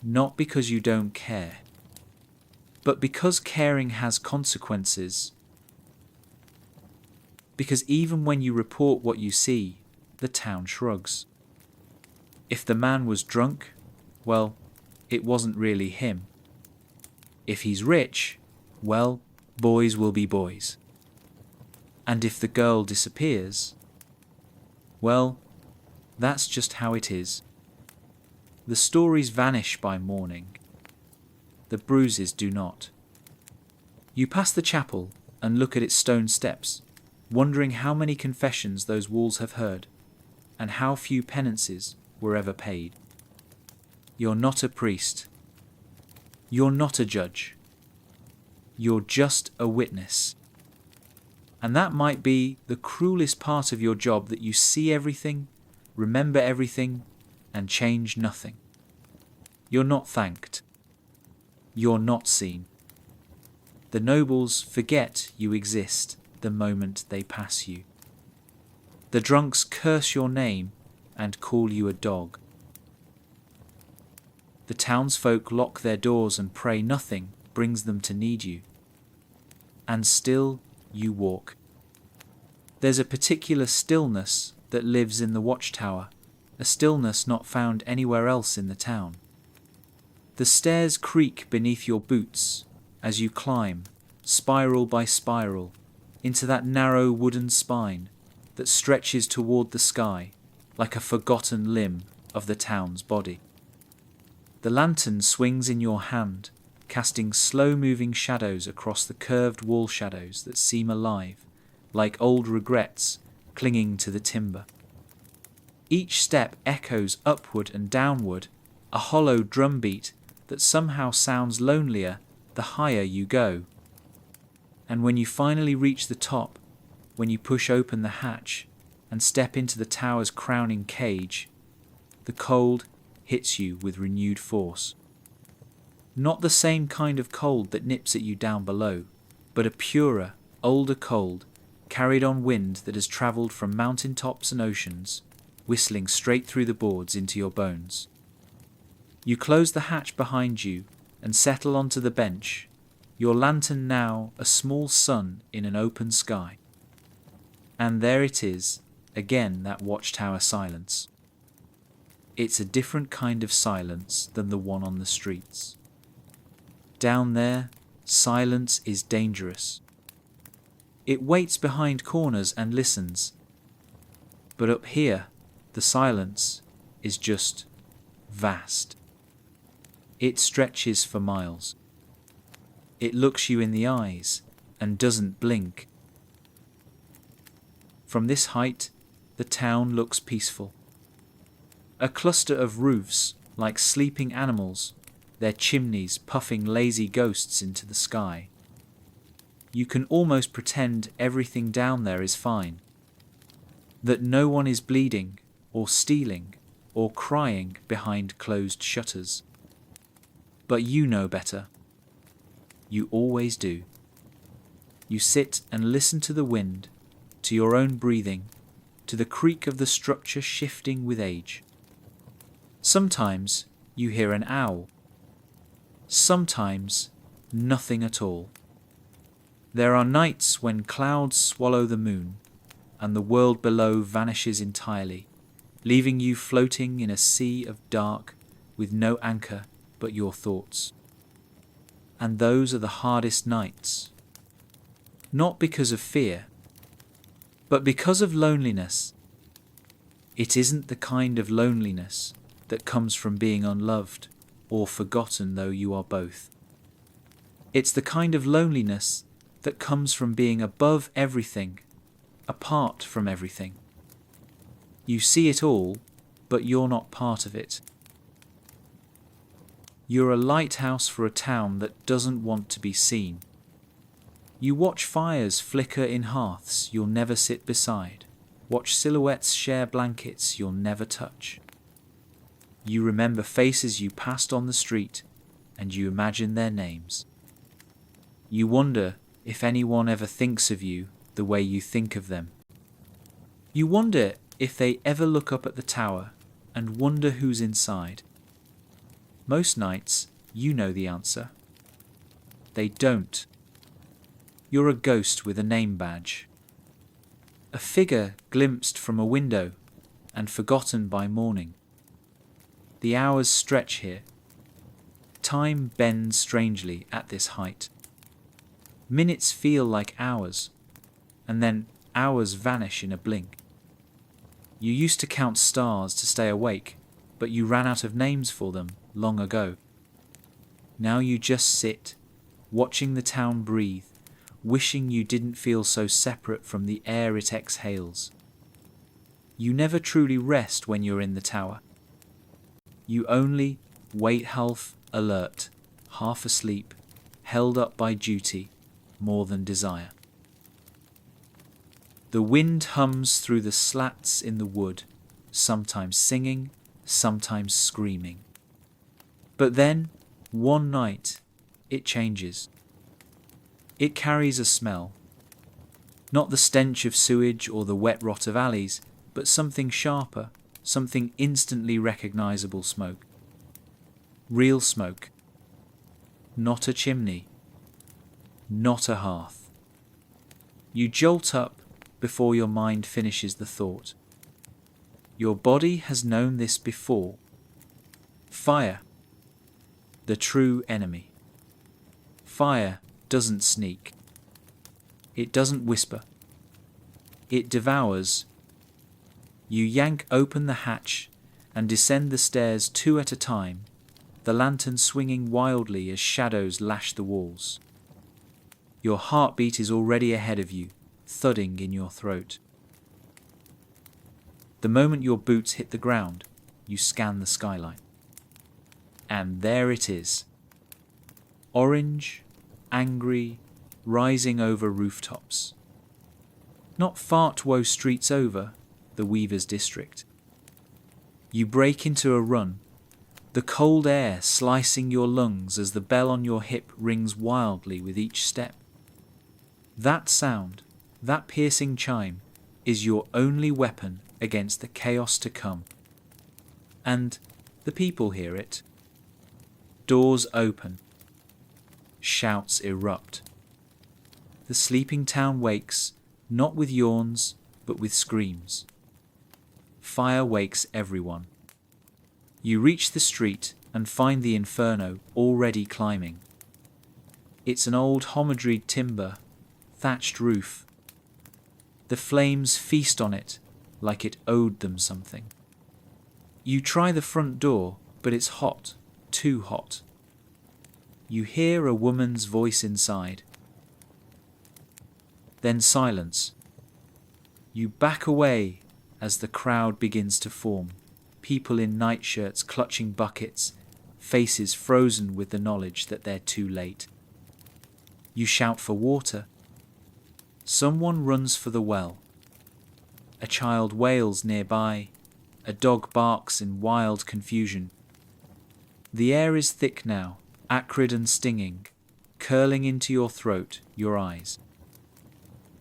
Speaker 1: Not because you don't care, but because caring has consequences. Because even when you report what you see, the town shrugs. If the man was drunk, well, it wasn't really him. If he's rich, well, boys will be boys. And if the girl disappears, well, that's just how it is. The stories vanish by morning. The bruises do not. You pass the chapel and look at its stone steps, wondering how many confessions those walls have heard, and how few penances were ever paid. You're not a priest. You're not a judge. You're just a witness. And that might be the cruelest part of your job, that you see everything, remember everything, and change nothing. You're not thanked. You're not seen. The nobles forget you exist the moment they pass you. The drunks curse your name and call you a dog. The townsfolk lock their doors and pray nothing brings them to need you. And still you walk. There's a particular stillness that lives in the watchtower, a stillness not found anywhere else in the town. The stairs creak beneath your boots as you climb, spiral by spiral, into that narrow wooden spine that stretches toward the sky like a forgotten limb of the town's body. The lantern swings in your hand, casting slow-moving shadows across the curved wall shadows that seem alive, like old regrets clinging to the timber. Each step echoes upward and downward, a hollow drumbeat that somehow sounds lonelier the higher you go. And when you finally reach the top, when you push open the hatch and step into the tower's crowning cage, the cold hits you with renewed force. Not the same kind of cold that nips at you down below, but a purer, older cold, carried on wind that has travelled from mountain tops and oceans, whistling straight through the boards into your bones. You close the hatch behind you and settle onto the bench, your lantern now a small sun in an open sky. And there it is, again that watchtower silence. It's a different kind of silence than the one on the streets. Down there, silence is dangerous. It waits behind corners and listens. But up here, the silence is just vast. It stretches for miles. It looks you in the eyes and doesn't blink. From this height, the town looks peaceful. A cluster of roofs, like sleeping animals, their chimneys puffing lazy ghosts into the sky. You can almost pretend everything down there is fine, that no one is bleeding or stealing or crying behind closed shutters. But you know better. You always do. You sit and listen to the wind, to your own breathing, to the creak of the structure shifting with age. Sometimes you hear an owl. Sometimes nothing at all. There are nights when clouds swallow the moon and the world below vanishes entirely, leaving you floating in a sea of dark with no anchor but your thoughts. And those are the hardest nights. Not because of fear, but because of loneliness. It isn't the kind of loneliness that comes from being unloved or forgotten, though you are both. It's the kind of loneliness that comes from being above everything, apart from everything. You see it all, but you're not part of it. You're a lighthouse for a town that doesn't want to be seen. You watch fires flicker in hearths you'll never sit beside, watch silhouettes share blankets you'll never touch. You remember faces you passed on the street, and you imagine their names. You wonder if anyone ever thinks of you the way you think of them. You wonder if they ever look up at the tower and wonder who's inside. Most nights, you know the answer. They don't. You're a ghost with a name badge. A figure glimpsed from a window and forgotten by morning. The hours stretch here. Time bends strangely at this height. Minutes feel like hours, and then hours vanish in a blink. You used to count stars to stay awake, but you ran out of names for them long ago. Now you just sit, watching the town breathe, wishing you didn't feel so separate from the air it exhales. You never truly rest when you're in the tower. You only wait half alert, half asleep, held up by duty more than desire. The wind hums through the slats in the wood, sometimes singing, sometimes screaming. But then, one night, it changes. It carries a smell. Not the stench of sewage or the wet rot of alleys, but something sharper, something instantly recognizable smoke. Real smoke. Not a chimney. Not a hearth. You jolt up before your mind finishes the thought. Your body has known this before. Fire. The true enemy. Fire doesn't sneak. It doesn't whisper. It devours. You yank open the hatch and descend the stairs 2 at a time, the lantern swinging wildly as shadows lash the walls. Your heartbeat is already ahead of you, thudding in your throat. The moment your boots hit the ground, you scan the skyline. And there it is. Orange, angry, rising over rooftops. Not Fartwoe streets over, the Weavers' district. You break into a run, the cold air slicing your lungs as the bell on your hip rings wildly with each step. That sound, that piercing chime, is your only weapon against the chaos to come. And the people hear it. Doors open. Shouts erupt. The sleeping town wakes, not with yawns, but with screams. Fire wakes everyone. You reach the street and find the inferno already climbing. It's an old homidried timber, thatched roof. The flames feast on it like it owed them something. You try the front door, but it's hot, too hot. You hear a woman's voice inside. Then silence. You back away as the crowd begins to form, people in nightshirts clutching buckets, faces frozen with the knowledge that they're too late. You shout for water. Someone runs for the well. A child wails nearby. A dog barks in wild confusion. The air is thick now, acrid and stinging, curling into your throat, your eyes.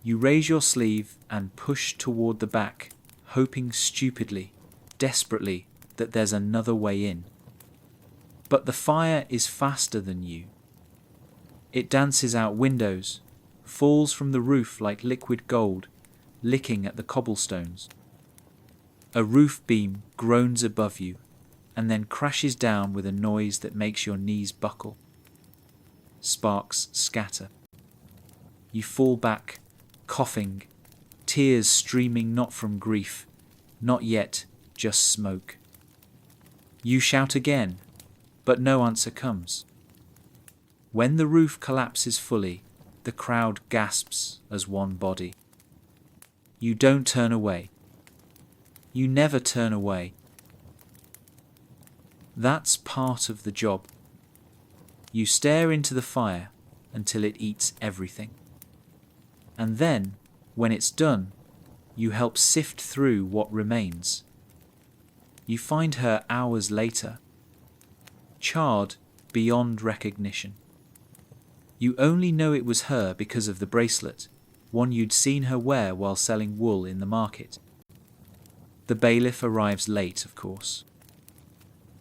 Speaker 1: You raise your sleeve and push toward the back, hoping stupidly, desperately, that there's another way in. But the fire is faster than you. It dances out windows, falls from the roof like liquid gold, licking at the cobblestones. A roof beam groans above you, and then crashes down with a noise that makes your knees buckle. Sparks scatter. You fall back, coughing, tears streaming not from grief, not yet, just smoke. You shout again, but no answer comes. When the roof collapses fully, the crowd gasps as one body. You don't turn away. You never turn away. That's part of the job. You stare into the fire until it eats everything. And then, when it's done, you help sift through what remains. You find her hours later, charred beyond recognition. You only know it was her because of the bracelet, one you'd seen her wear while selling wool in the market. The bailiff arrives late, of course.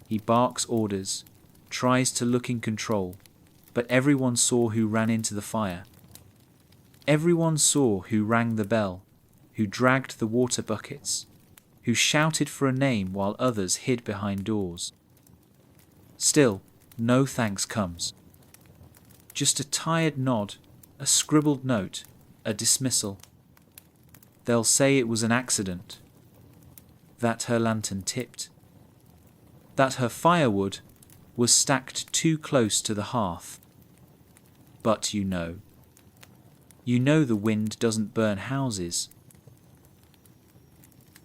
Speaker 1: He barks orders, tries to look in control, but everyone saw who ran into the fire. Everyone saw who rang the bell, who dragged the water buckets, who shouted for a name while others hid behind doors. Still, no thanks comes. Just a tired nod, a scribbled note, a dismissal. They'll say it was an accident, that her lantern tipped, that her firewood was stacked too close to the hearth. But you know the wind doesn't burn houses.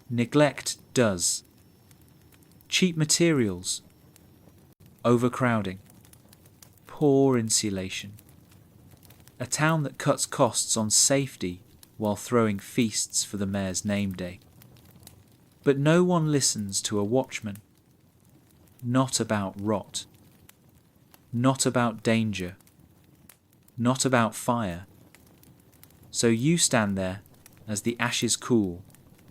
Speaker 1: Neglect does. Cheap materials, overcrowding, poor insulation. A town that cuts costs on safety while throwing feasts for the mayor's name day. But no one listens to a watchman. Not about rot. Not about danger. Not about fire. So you stand there as the ashes cool,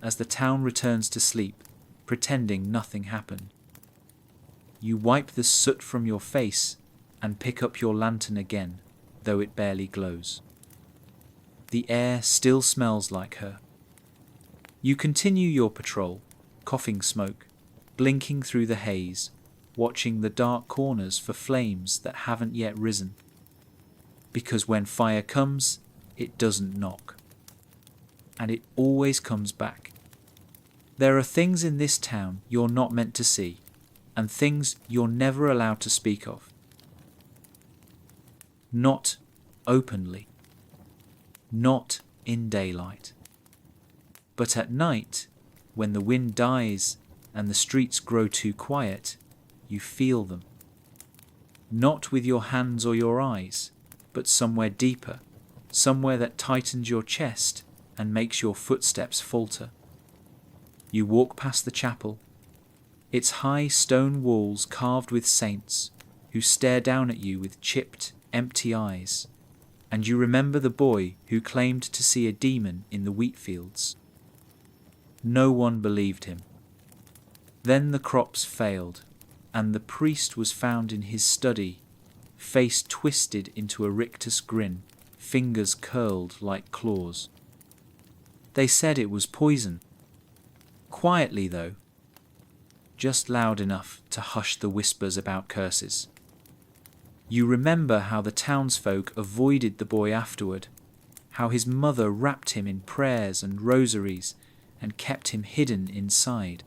Speaker 1: as the town returns to sleep, pretending nothing happened. You wipe the soot from your face and pick up your lantern again, though it barely glows. The air still smells like her. You continue your patrol, coughing smoke, blinking through the haze, watching the dark corners for flames that haven't yet risen. Because when fire comes, it doesn't knock. And it always comes back. There are things in this town you're not meant to see, and things you're never allowed to speak of. Not openly. Not in daylight. But at night, when the wind dies and the streets grow too quiet, you feel them. Not with your hands or your eyes, but somewhere deeper, somewhere that tightens your chest and makes your footsteps falter. You walk past the chapel, its high stone walls carved with saints who stare down at you with chipped, empty eyes, and you remember the boy who claimed to see a demon in the wheat fields. No one believed him. Then the crops failed, and the priest was found in his study, face twisted into a rictus grin, fingers curled like claws. They said it was poison. Quietly, though. Just loud enough to hush the whispers about curses. You remember how the townsfolk avoided the boy afterward, how his mother wrapped him in prayers and rosaries and kept him hidden inside.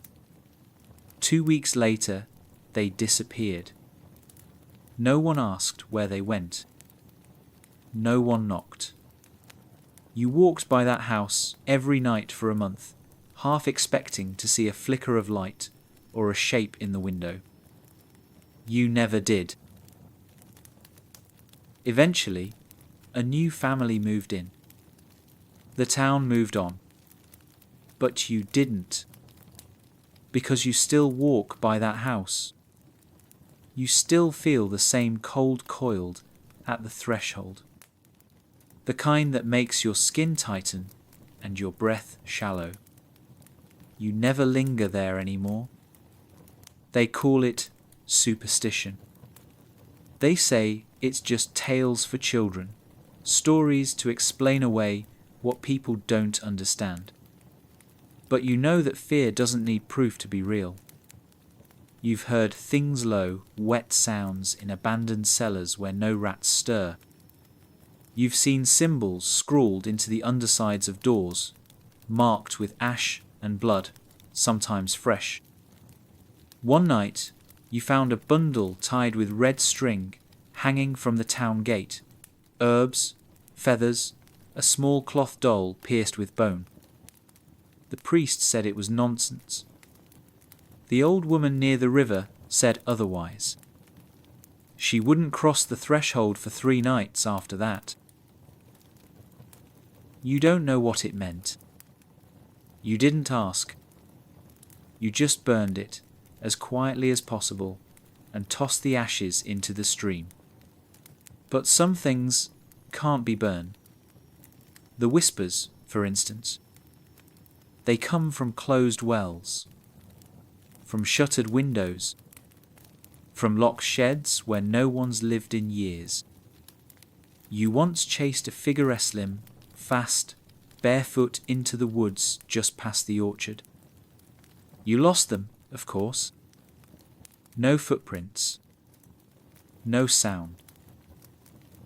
Speaker 1: 2 weeks later, they disappeared. No one asked where they went. No one knocked. You walked by that house every night for a month, half expecting to see a flicker of light or a shape in the window. You never did. Eventually, a new family moved in. The town moved on. But you didn't. Because you still walk by that house. You still feel the same cold coiled at the threshold. The kind that makes your skin tighten and your breath shallow. You never linger there anymore. They call it superstition. They say it's just tales for children, stories to explain away what people don't understand. But you know that fear doesn't need proof to be real. You've heard things low, wet sounds in abandoned cellars where no rats stir. You've seen symbols scrawled into the undersides of doors, marked with ash and blood, sometimes fresh. One night, you found a bundle tied with red string hanging from the town gate, herbs, feathers, a small cloth doll pierced with bone. The priest said it was nonsense. The old woman near the river said otherwise. She wouldn't cross the threshold for 3 nights after that. You don't know what it meant. You didn't ask. You just burned it as quietly as possible and tossed the ashes into the stream. But some things can't be burned. The whispers, for instance. They come from closed wells, from shuttered windows, from locked sheds where no one's lived in years. You once chased a figure Eslim, fast, barefoot into the woods just past the orchard. You lost them, of course. No footprints. No sound.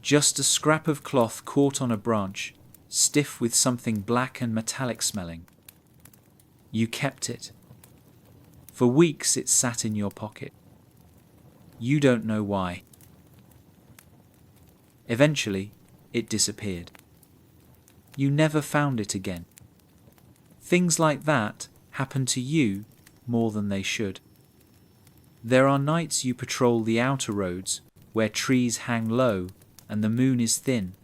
Speaker 1: Just a scrap of cloth caught on a branch, stiff with something black and metallic smelling. You kept it. For weeks it sat in your pocket. You don't know why. Eventually, it disappeared. You never found it again. Things like that happen to you more than they should. There are nights you patrol the outer roads where trees hang low and the moon is thin,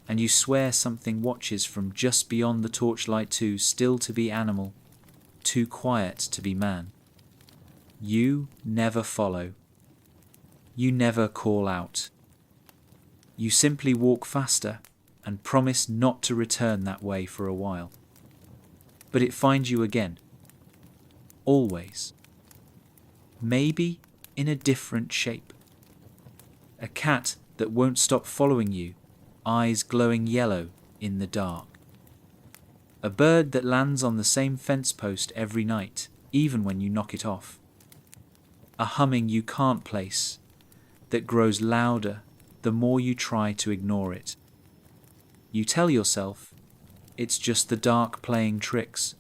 Speaker 1: and you swear something watches from just beyond the torchlight too still to be animal, too quiet to be man. You never follow. You never call out. You simply walk faster and promise not to return that way for a while. But it finds you again. Always. Maybe in a different shape. A cat that won't stop following you, eyes glowing yellow in the dark. A bird that lands on the same fence post every night, even when you knock it off. A humming you can't place, that grows louder the more you try to ignore it. You tell yourself, it's just the dark playing tricks.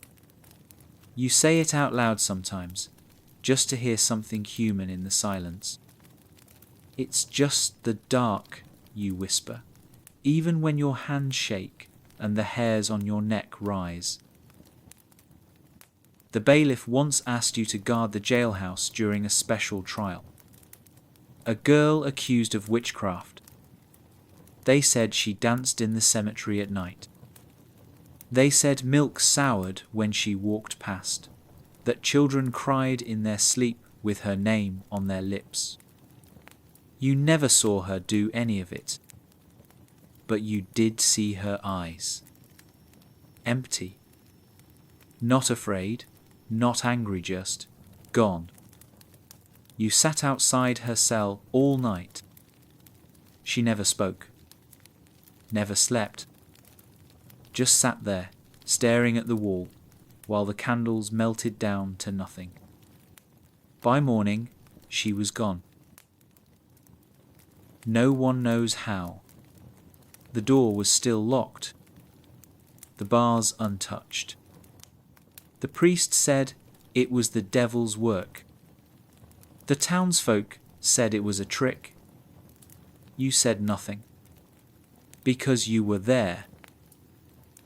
Speaker 1: You say it out loud sometimes, just to hear something human in the silence. It's just the dark, you whisper, even when your hands shake and the hairs on your neck rise. The bailiff once asked you to guard the jailhouse during a special trial. A girl accused of witchcraft. They said she danced in the cemetery at night. They said milk soured when she walked past, that children cried in their sleep with her name on their lips. You never saw her do any of it, but you did see her eyes. Empty. Not afraid, not angry, just gone. You sat outside her cell all night. She never spoke, never slept, just sat there, staring at the wall, while the candles melted down to nothing. By morning, she was gone. No one knows how. The door was still locked, the bars untouched. The priest said it was the devil's work. The townsfolk said it was a trick. You said nothing, because you were there,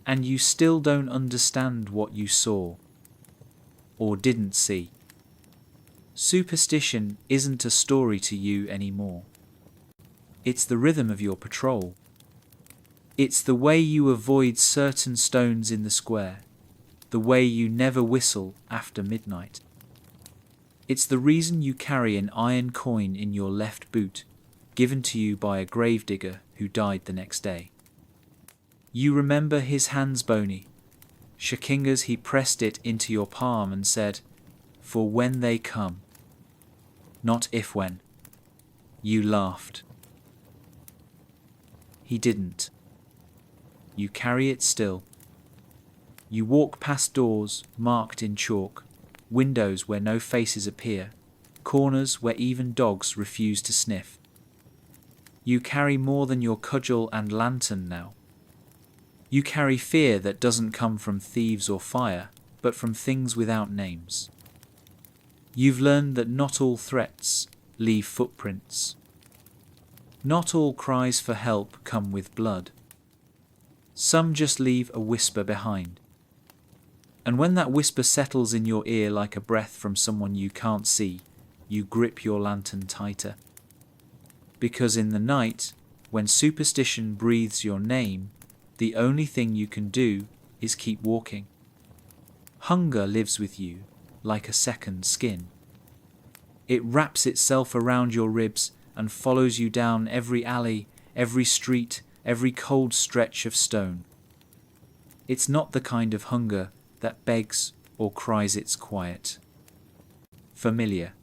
Speaker 1: and you still don't understand what you saw, or didn't see. Superstition isn't a story to you anymore. It's the rhythm of your patrol. It's the way you avoid certain stones in the square, the way you never whistle after midnight. It's the reason you carry an iron coin in your left boot, given to you by a gravedigger who died the next day. You remember his hands bony. Shakingas he pressed it into your palm and said, "For when they come." Not if when. You laughed. He didn't. You carry it still. You walk past doors marked in chalk, windows where no faces appear, corners where even dogs refuse to sniff. You carry more than your cudgel and lantern now. You carry fear that doesn't come from thieves or fire, but from things without names. You've learned that not all threats leave footprints. Not all cries for help come with blood. Some just leave a whisper behind. And when that whisper settles in your ear like a breath from someone you can't see, you grip your lantern tighter. Because in the night, when superstition breathes your name, the only thing you can do is keep walking. Hunger lives with you like a second skin. It wraps itself around your ribs and follows you down every alley, every street, every cold stretch of stone. It's not the kind of hunger that begs or cries its quiet. Familiar.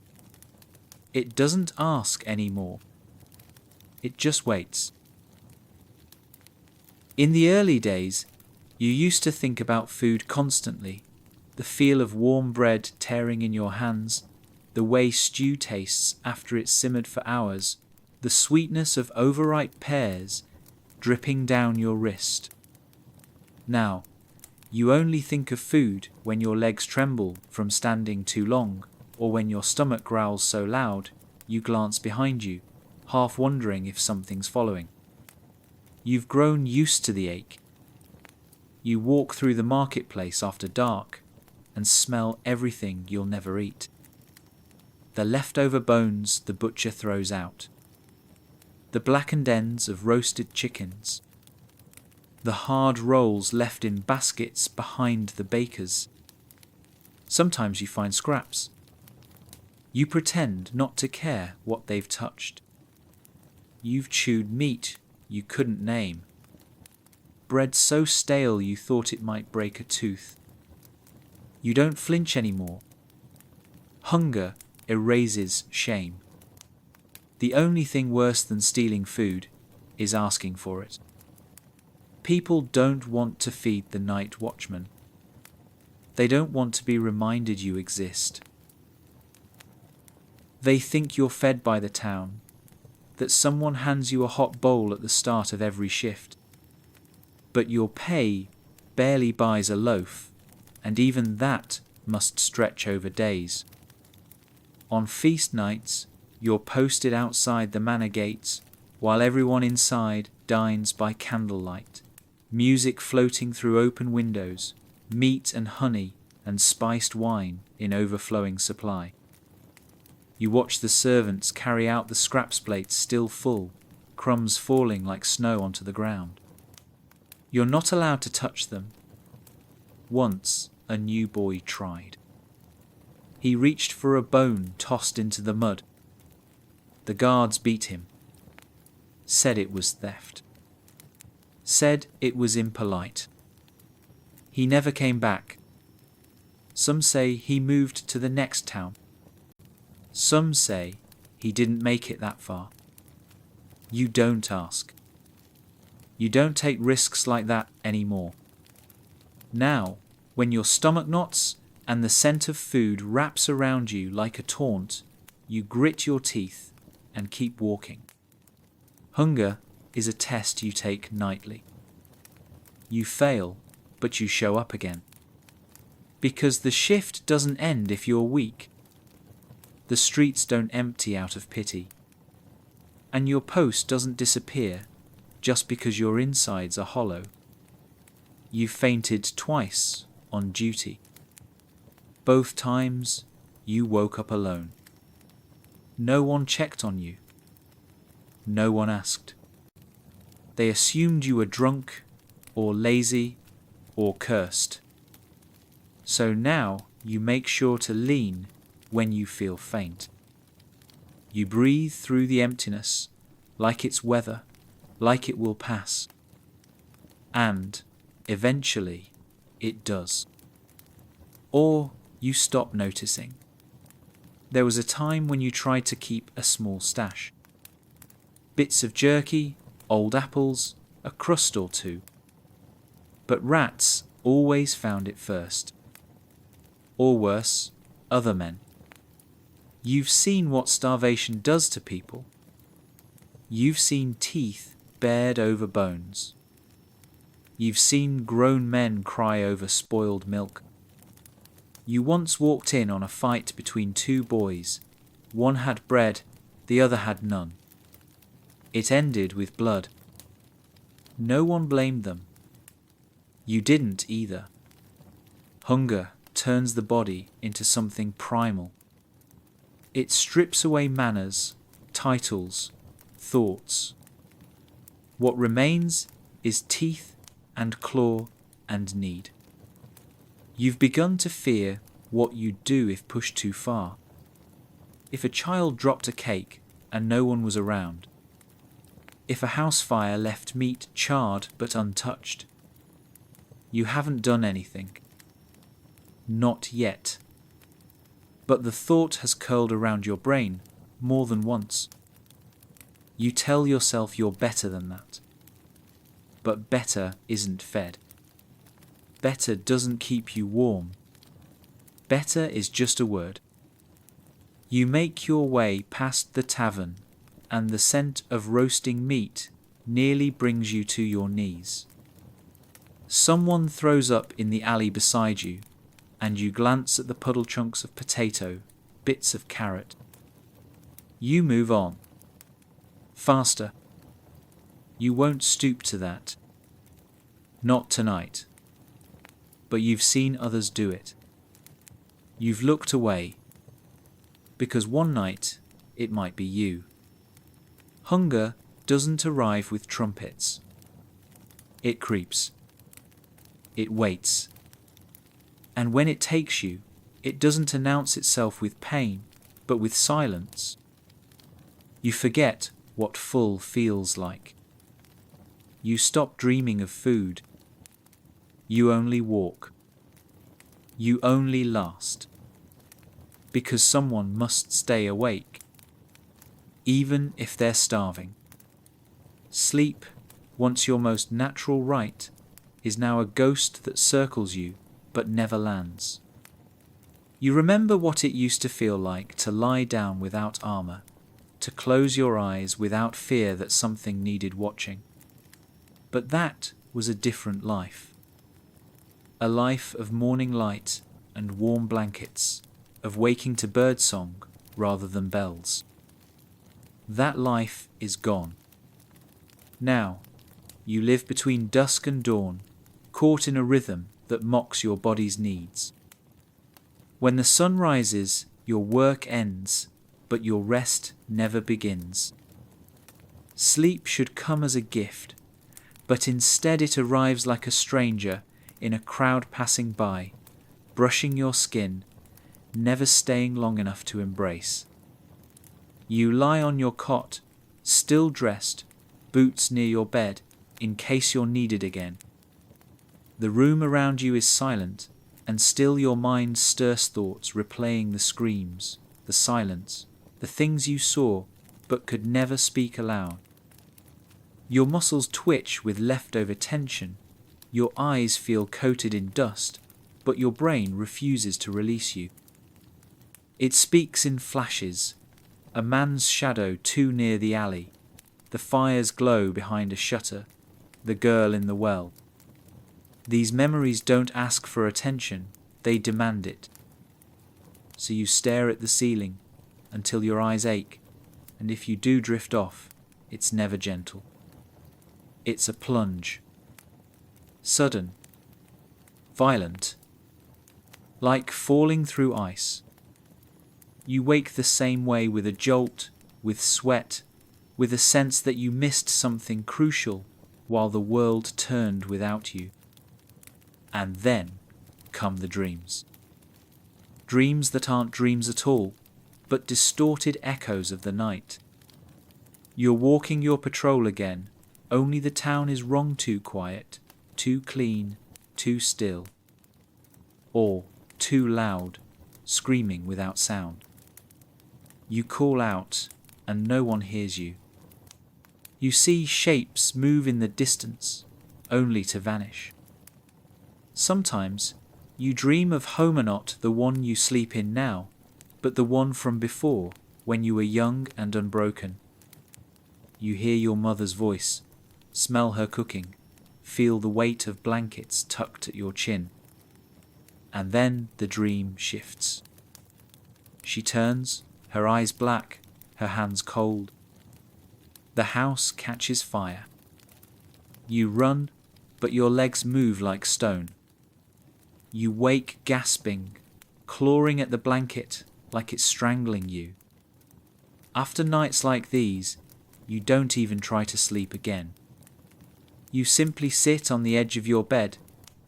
Speaker 1: It doesn't ask anymore. It just waits. In the early days, you used to think about food constantly, the feel of warm bread tearing in your hands, the way stew tastes after it's simmered for hours, the sweetness of overripe pears dripping down your wrist. Now, you only think of food when your legs tremble from standing too long, or when your stomach growls so loud you glance behind you, half wondering if something's following. You've grown used to the ache. You walk through the marketplace after dark and smell everything you'll never eat. The leftover bones the butcher throws out. The blackened ends of roasted chickens. The hard rolls left in baskets behind the bakers. Sometimes you find scraps. You pretend not to care what they've touched. You've chewed meat you couldn't name. Bread so stale you thought it might break a tooth. You don't flinch anymore. Hunger erases shame. The only thing worse than stealing food is asking for it. People don't want to feed the night watchman. They don't want to be reminded you exist. They think you're fed by the town, that someone hands you a hot bowl at the start of every shift. But your pay barely buys a loaf, and even that must stretch over days. On feast nights, you're posted outside the manor gates, while everyone inside dines by candlelight, music floating through open windows, meat and honey and spiced wine in overflowing supply. You watch the servants carry out the scraps plates still full, crumbs falling like snow onto the ground. You're not allowed to touch them. Once a new boy tried. He reached for a bone tossed into the mud. The guards beat him. Said it was theft. Said it was impolite. He never came back. Some say he moved to the next town. Some say he didn't make it that far. You don't ask. You don't take risks like that anymore. Now, when your stomach knots and the scent of food wraps around you like a taunt, you grit your teeth and keep walking. Hunger is a test you take nightly. You fail, but you show up again. Because the shift doesn't end if you're weak. The streets don't empty out of pity. And your post doesn't disappear just because your insides are hollow. You fainted twice on duty. Both times you woke up alone. No one checked on you. No one asked. They assumed you were drunk or lazy or cursed. So now you make sure to lean when you feel faint. You breathe through the emptiness like it's weather, like it will pass. And eventually it does. Or you stop noticing. There was a time when you tried to keep a small stash. Bits of jerky, old apples, a crust or two. But rats always found it first. Or worse, other men. You've seen what starvation does to people. You've seen teeth bared over bones. You've seen grown men cry over spoiled milk. You once walked in on a fight between two boys. One had bread, the other had none. It ended with blood. No one blamed them. You didn't either. Hunger turns the body into something primal. It strips away manners, titles, thoughts. What remains is teeth and claw and need. You've begun to fear what you'd do if pushed too far. If a child dropped a cake and no one was around. If a house fire left meat charred but untouched. You haven't done anything. Not yet. But the thought has curled around your brain more than once. You tell yourself you're better than that. But better isn't fed. Better doesn't keep you warm. Better is just a word. You make your way past the tavern, and the scent of roasting meat nearly brings you to your knees. Someone throws up in the alley beside you, and you glance at the puddle chunks of potato, bits of carrot. You move on. Faster. You won't stoop to that. Not tonight. But you've seen others do it. You've looked away. Because one night, it might be you. Hunger doesn't arrive with trumpets. It creeps. It waits. And when it takes you, it doesn't announce itself with pain, but with silence. You forget what full feels like. You stop dreaming of food. You only walk. You only last. Because someone must stay awake, even if they're starving. Sleep, once your most natural right, is now a ghost that circles you but never lands. You remember what it used to feel like to lie down without armor, to close your eyes without fear that something needed watching. But that was a different life. A life of morning light and warm blankets, of waking to birdsong rather than bells. That life is gone. Now, you live between dusk and dawn, caught in a rhythm that mocks your body's needs. When the sun rises, your work ends, but your rest never begins. Sleep should come as a gift, but instead it arrives like a stranger in a crowd passing by, brushing your skin, never staying long enough to embrace. You lie on your cot, still dressed, boots near your bed, in case you're needed again. The room around you is silent, and still your mind stirs thoughts replaying the screams, the silence, the things you saw but could never speak aloud. Your muscles twitch with leftover tension, your eyes feel coated in dust, but your brain refuses to release you. It speaks in flashes, a man's shadow too near the alley, the fire's glow behind a shutter, the girl in the well. These memories don't ask for attention, they demand it. So you stare at the ceiling until your eyes ache, and if you do drift off, it's never gentle. It's a plunge. Sudden. Violent. Like falling through ice. You wake the same way with a jolt, with sweat, with a sense that you missed something crucial while the world turned without you. And then come the dreams. Dreams that aren't dreams at all, but distorted echoes of the night. You're walking your patrol again, only the town is wrong too quiet, too clean, too still. Or too loud, screaming without sound. You call out, and no one hears you. You see shapes move in the distance, only to vanish. Sometimes you dream of home, not the one you sleep in now, but the one from before, when you were young and unbroken. You hear your mother's voice, smell her cooking, feel the weight of blankets tucked at your chin. And then the dream shifts. She turns, her eyes black, her hands cold. The house catches fire. You run, but your legs move like stone. You wake gasping, clawing at the blanket like it's strangling you. After nights like these, you don't even try to sleep again. You simply sit on the edge of your bed,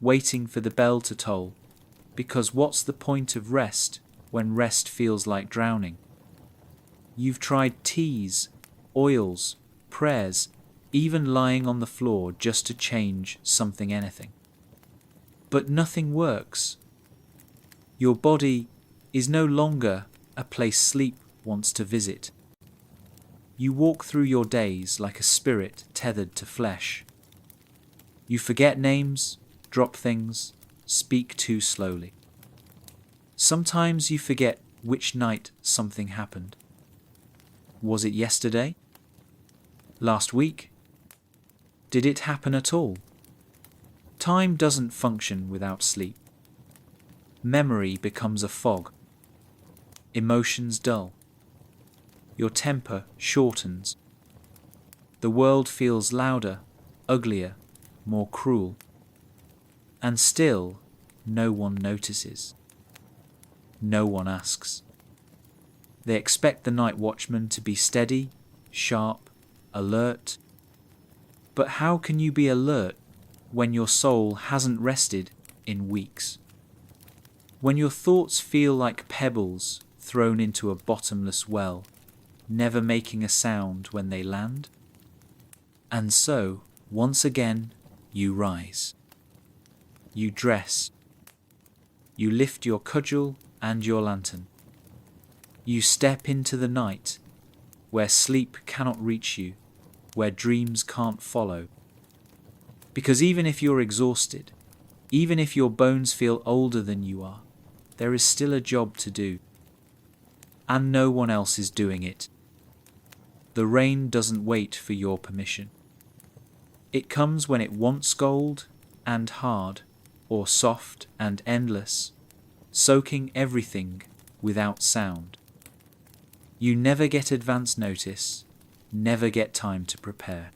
Speaker 1: waiting for the bell to toll, because what's the point of rest when rest feels like drowning? You've tried teas, oils, prayers, even lying on the floor just to change something, anything. But nothing works. Your body is no longer a place sleep wants to visit. You walk through your days like a spirit tethered to flesh. You forget names, drop things, speak too slowly. Sometimes you forget which night something happened. Was it yesterday? Last week? Did it happen at all? Time doesn't function without sleep. Memory becomes a fog. Emotions dull. Your temper shortens. The world feels louder, uglier, more cruel. And still, no one notices. No one asks. They expect the night watchman to be steady, sharp, alert. But how can you be alert when your soul hasn't rested in weeks? When your thoughts feel like pebbles thrown into a bottomless well, never making a sound when they land? And so, once again, you rise. You dress. You lift your cudgel and your lantern. You step into the night, where sleep cannot reach you, where dreams can't follow. Because even if you're exhausted, even if your bones feel older than you are, there is still a job to do. And no one else is doing it. The rain doesn't wait for your permission. It comes when it wants gold and hard, or soft and endless, soaking everything without sound. You never get advance notice, never get time to prepare.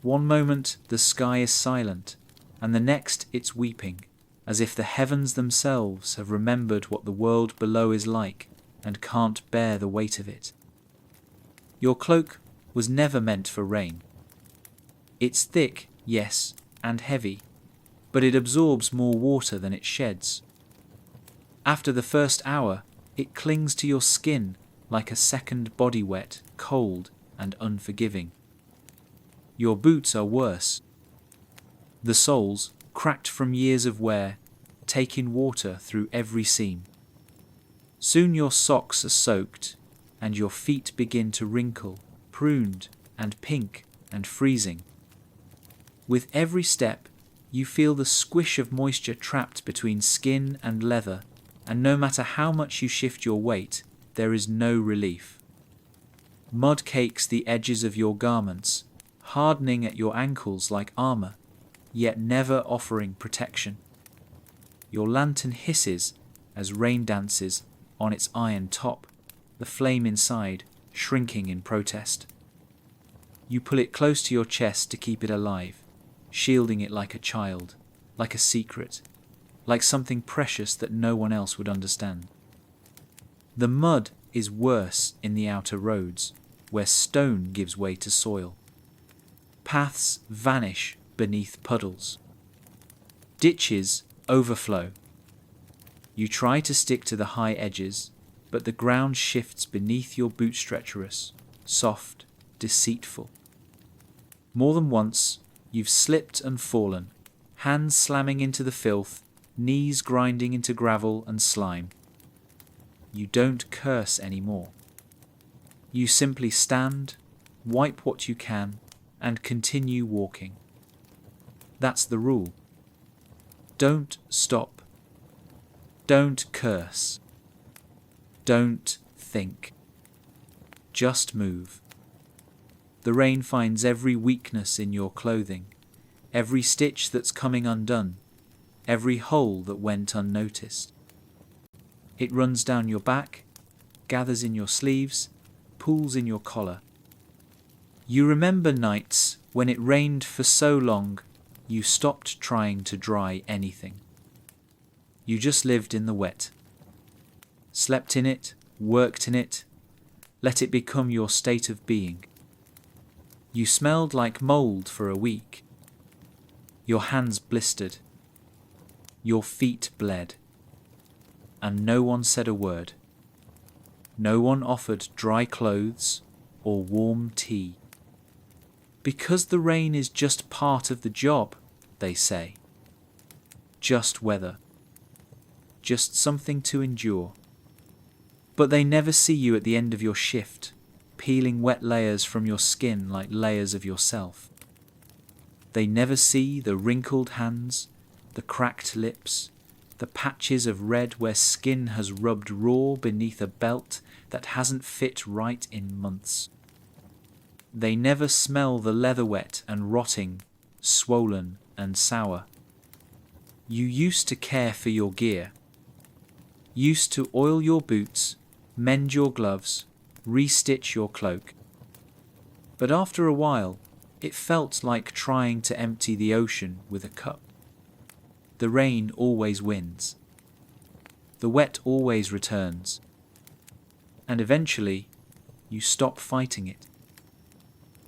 Speaker 1: One moment the sky is silent, and the next it's weeping, as if the heavens themselves have remembered what the world below is like and can't bear the weight of it. Your cloak was never meant for rain. It's thick, yes, and heavy, but it absorbs more water than it sheds. After the first hour, it clings to your skin like a second body wet, cold, and unforgiving. Your boots are worse. The soles, cracked from years of wear, take in water through every seam. Soon your socks are soaked, and your feet begin to wrinkle, pruned, and pink, and freezing. With every step, you feel the squish of moisture trapped between skin and leather, and no matter how much you shift your weight, there is no relief. Mud cakes the edges of your garments, hardening at your ankles like armor, yet never offering protection. Your lantern hisses as rain dances on its iron top, the flame inside shrinking in protest. You pull it close to your chest to keep it alive, shielding it like a child, like a secret, like something precious that no one else would understand. The mud is worse in the outer roads, where stone gives way to soil. Paths vanish beneath puddles. Ditches overflow. You try to stick to the high edges, but the ground shifts beneath your boots treacherous, soft, deceitful. More than once, you've slipped and fallen, hands slamming into the filth, knees grinding into gravel and slime. You don't curse anymore. You simply stand, wipe what you can, and continue walking. That's the rule. Don't stop. Don't curse. Don't think. Just move. The rain finds every weakness in your clothing, every stitch that's coming undone, every hole that went unnoticed. It runs down your back, gathers in your sleeves, pools in your collar. You remember nights when it rained for so long you stopped trying to dry anything. You just lived in the wet. Slept in it, worked in it, let it become your state of being. You smelled like mold for a week. Your hands blistered. Your feet bled. And no one said a word. No one offered dry clothes or warm tea. Because the rain is just part of the job, they say. Just weather. Just something to endure. But they never see you at the end of your shift, peeling wet layers from your skin like layers of yourself. They never see the wrinkled hands, the cracked lips, the patches of red where skin has rubbed raw beneath a belt that hasn't fit right in months. They never smell the leather wet and rotting, swollen and sour. You used to care for your gear. Used to oil your boots, mend your gloves, restitch your cloak. But after a while, it felt like trying to empty the ocean with a cup. The rain always wins. The wet always returns. And eventually, you stop fighting it.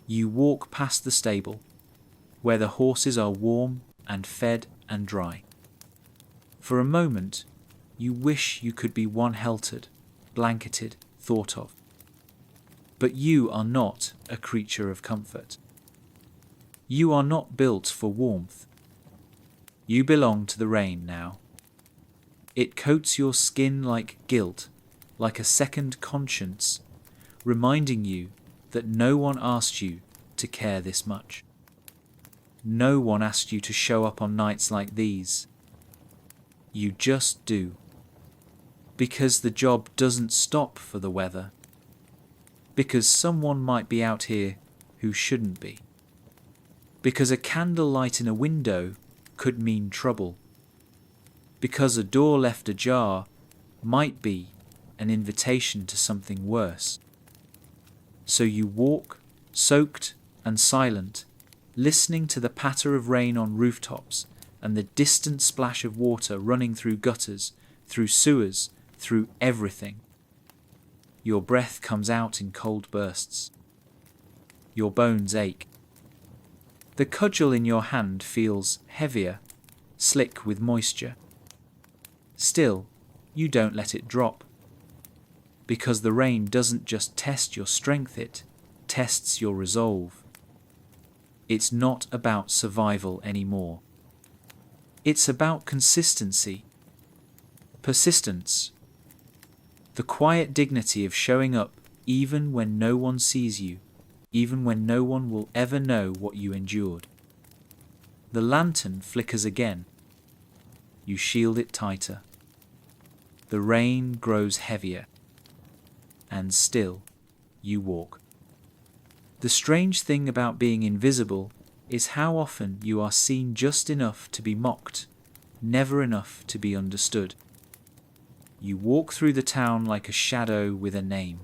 Speaker 1: You walk past the stable, where the horses are warm and fed and dry. For a moment, you wish you could be one-heltered, blanketed, thought of. But you are not a creature of comfort. You are not built for warmth. You belong to the rain now. It coats your skin like guilt, like a second conscience, reminding you that no one asked you to care this much. No one asked you to show up on nights like these. You just do. Because the job doesn't stop for the weather. Because someone might be out here who shouldn't be. Because a candlelight in a window could mean trouble. Because a door left ajar might be an invitation to something worse. So you walk, soaked and silent, listening to the patter of rain on rooftops and the distant splash of water running through gutters, through sewers, through everything. Your breath comes out in cold bursts. Your bones ache. The cudgel in your hand feels heavier, slick with moisture. Still, you don't let it drop. Because the rain doesn't just test your strength, it tests your resolve. It's not about survival anymore. It's about consistency, persistence, the quiet dignity of showing up even when no one sees you, even when no one will ever know what you endured. The lantern flickers again. You shield it tighter. The rain grows heavier. And still, you walk. The strange thing about being invisible is how often you are seen just enough to be mocked, never enough to be understood. You walk through the town like a shadow with a name,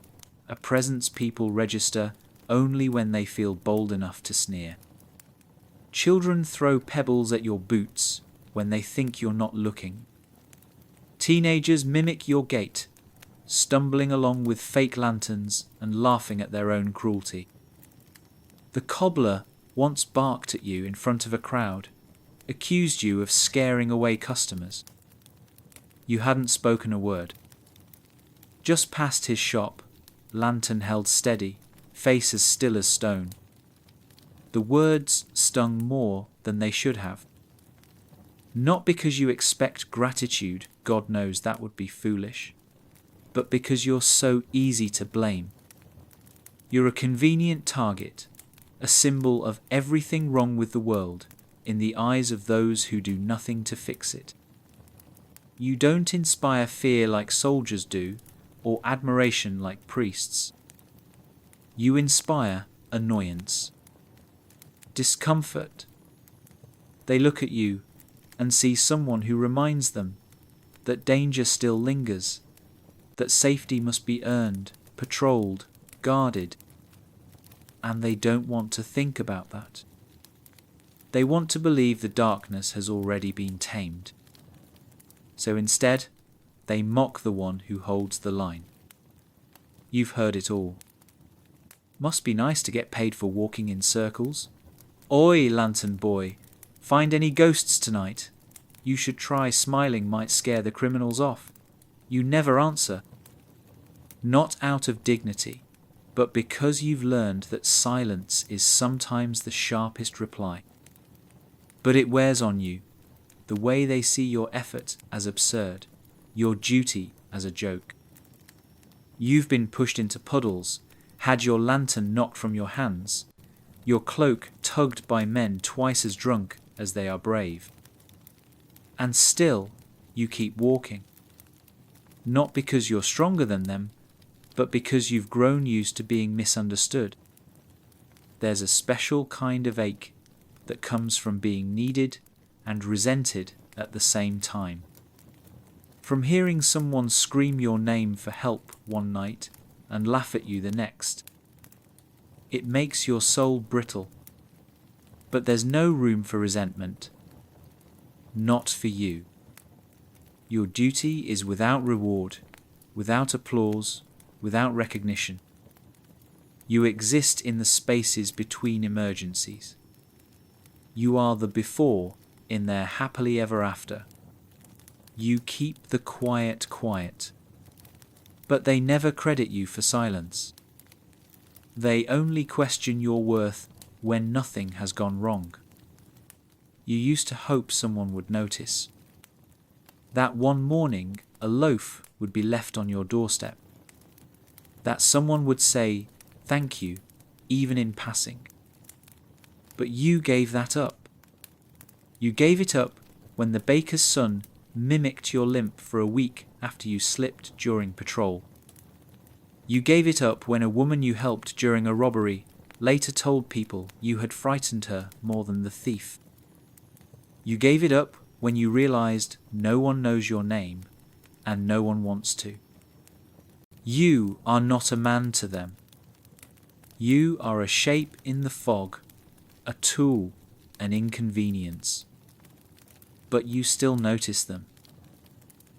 Speaker 1: a presence people register only when they feel bold enough to sneer. Children throw pebbles at your boots when they think you're not looking. Teenagers mimic your gait, stumbling along with fake lanterns and laughing at their own cruelty. The cobbler once barked at you in front of a crowd, accused you of scaring away customers. You hadn't spoken a word. Just past his shop, lantern held steady, face as still as stone. The words stung more than they should have. Not because you expect gratitude, God knows that would be foolish, but because you're so easy to blame. You're a convenient target, a symbol of everything wrong with the world in the eyes of those who do nothing to fix it. You don't inspire fear like soldiers do, or admiration like priests. You inspire annoyance, discomfort. They look at you and see someone who reminds them that danger still lingers, that safety must be earned, patrolled, guarded, and they don't want to think about that. They want to believe the darkness has already been tamed. So instead, they mock the one who holds the line. You've heard it all. Must be nice to get paid for walking in circles. Oi, lantern boy, find any ghosts tonight? You should try, smiling might scare the criminals off. You never answer. Not out of dignity, but because you've learned that silence is sometimes the sharpest reply. But it wears on you, the way they see your effort as absurd, your duty as a joke. You've been pushed into puddles, had your lantern knocked from your hands, your cloak tugged by men twice as drunk as they are brave. And still, you keep walking. Not because you're stronger than them, but because you've grown used to being misunderstood. There's a special kind of ache that comes from being needed and resented at the same time. From hearing someone scream your name for help one night and laugh at you the next. It makes your soul brittle. But there's no room for resentment. Not for you. Your duty is without reward, without applause, without recognition. You exist in the spaces between emergencies. You are the before in their happily ever after. You keep the quiet quiet. But they never credit you for silence. They only question your worth when nothing has gone wrong. You used to hope someone would notice. That one morning a loaf would be left on your doorstep. That someone would say thank you, even in passing. But you gave that up. You gave it up when the baker's son mimicked your limp for a week after you slipped during patrol. You gave it up when a woman you helped during a robbery later told people you had frightened her more than the thief. You gave it up when you realized no one knows your name and no one wants to. You are not a man to them. You are a shape in the fog, a tool, an inconvenience. But you still notice them.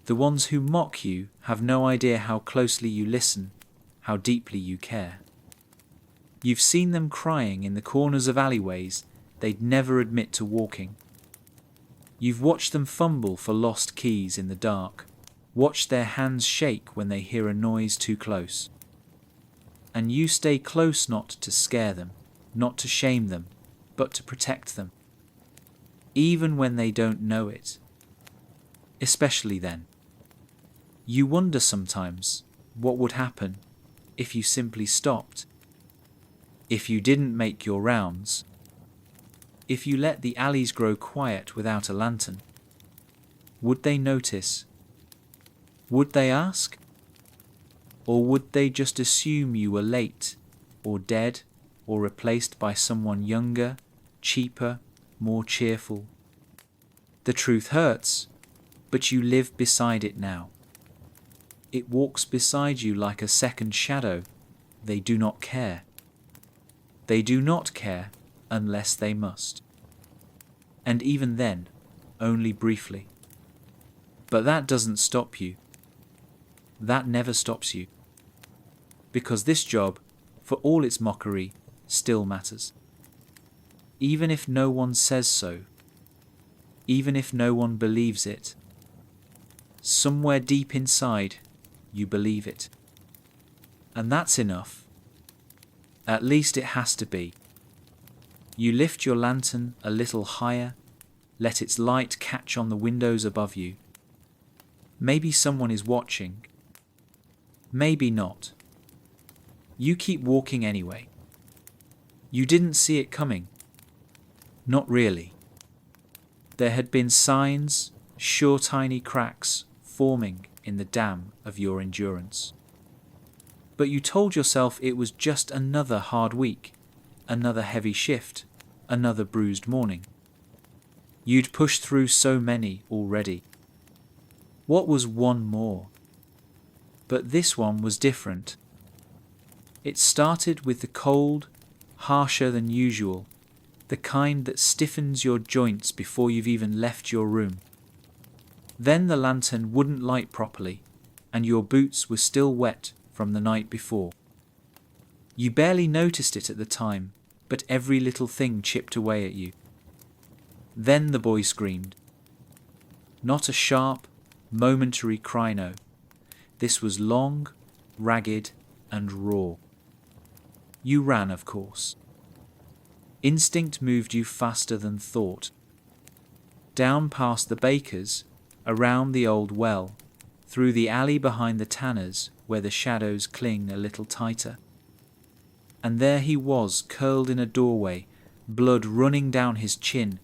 Speaker 1: The ones who mock you have no idea how closely you listen, how deeply you care. You've seen them crying in the corners of alleyways they'd never admit to walking. You've watched them fumble for lost keys in the dark, watched their hands shake when they hear a noise too close. And you stay close not to scare them, not to shame them, but to protect them. Even when they don't know it. Especially then. You wonder sometimes what would happen if you simply stopped. If you didn't make your rounds. If you let the alleys grow quiet without a lantern. Would they notice? Would they ask? Or would they just assume you were late, or dead, or replaced by someone younger, cheaper, more cheerful? The truth hurts, but you live beside it now. It walks beside you like a second shadow. They do not care. They do not care unless they must. And even then, only briefly. But that doesn't stop you. That never stops you. Because this job, for all its mockery, still matters. Even if no one says so. Even if no one believes it. Somewhere deep inside, you believe it. And that's enough. At least it has to be. You lift your lantern a little higher, let its light catch on the windows above you. Maybe someone is watching. Maybe not. You keep walking anyway. You didn't see it coming. Not really. There had been signs, sure tiny cracks, forming in the dam of your endurance. But you told yourself it was just another hard week, another heavy shift, another bruised morning. You'd pushed through so many already. What was one more? But this one was different. It started with the cold, harsher than usual, the kind that stiffens your joints before you've even left your room. Then the lantern wouldn't light properly, and your boots were still wet from the night before. You barely noticed it at the time, but every little thing chipped away at you. Then the boy screamed. Not a sharp, momentary cry, no. This was long, ragged, and raw. You ran, of course. Instinct moved you faster than thought. Down past the baker's, around the old well, through the alley behind the tanner's where the shadows cling a little tighter. And there he was, curled in a doorway, blood running down his chin,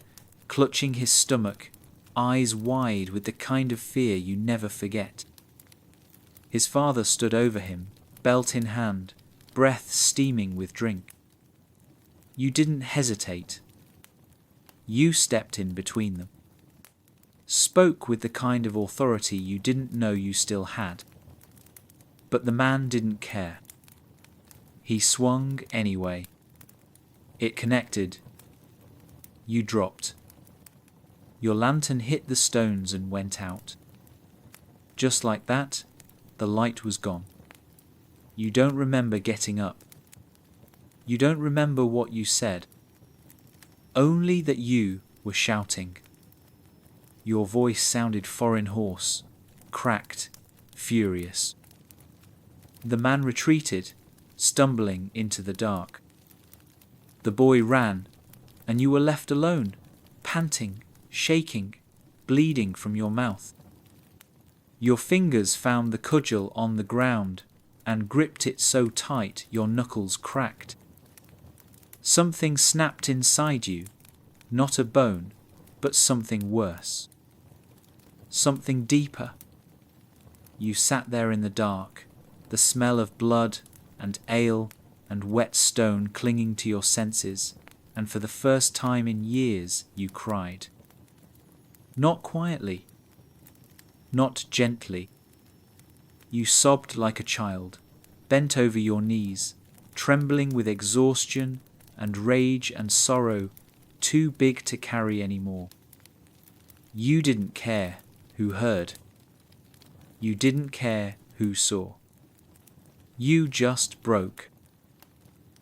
Speaker 1: clutching his stomach, eyes wide with the kind of fear you never forget. His father stood over him, belt in hand, breath steaming with drink. You didn't hesitate. You stepped in between them. Spoke with the kind of authority you didn't know you still had. But the man didn't care. He swung anyway. It connected. You dropped. Your lantern hit the stones and went out. Just like that, the light was gone. You don't remember getting up. You don't remember what you said. Only that you were shouting. Your voice sounded foreign hoarse, cracked, furious. The man retreated, stumbling into the dark. The boy ran, and you were left alone, panting, shaking, bleeding from your mouth. Your fingers found the cudgel on the ground and gripped it so tight your knuckles cracked. Something snapped inside you, not a bone, but something worse. Something deeper. You sat there in the dark, the smell of blood and ale and wet stone clinging to your senses, and for the first time in years you cried. Not quietly, not gently. You sobbed like a child, bent over your knees, trembling with exhaustion and rage and sorrow too big to carry anymore. You didn't care who heard. You didn't care who saw. You just broke.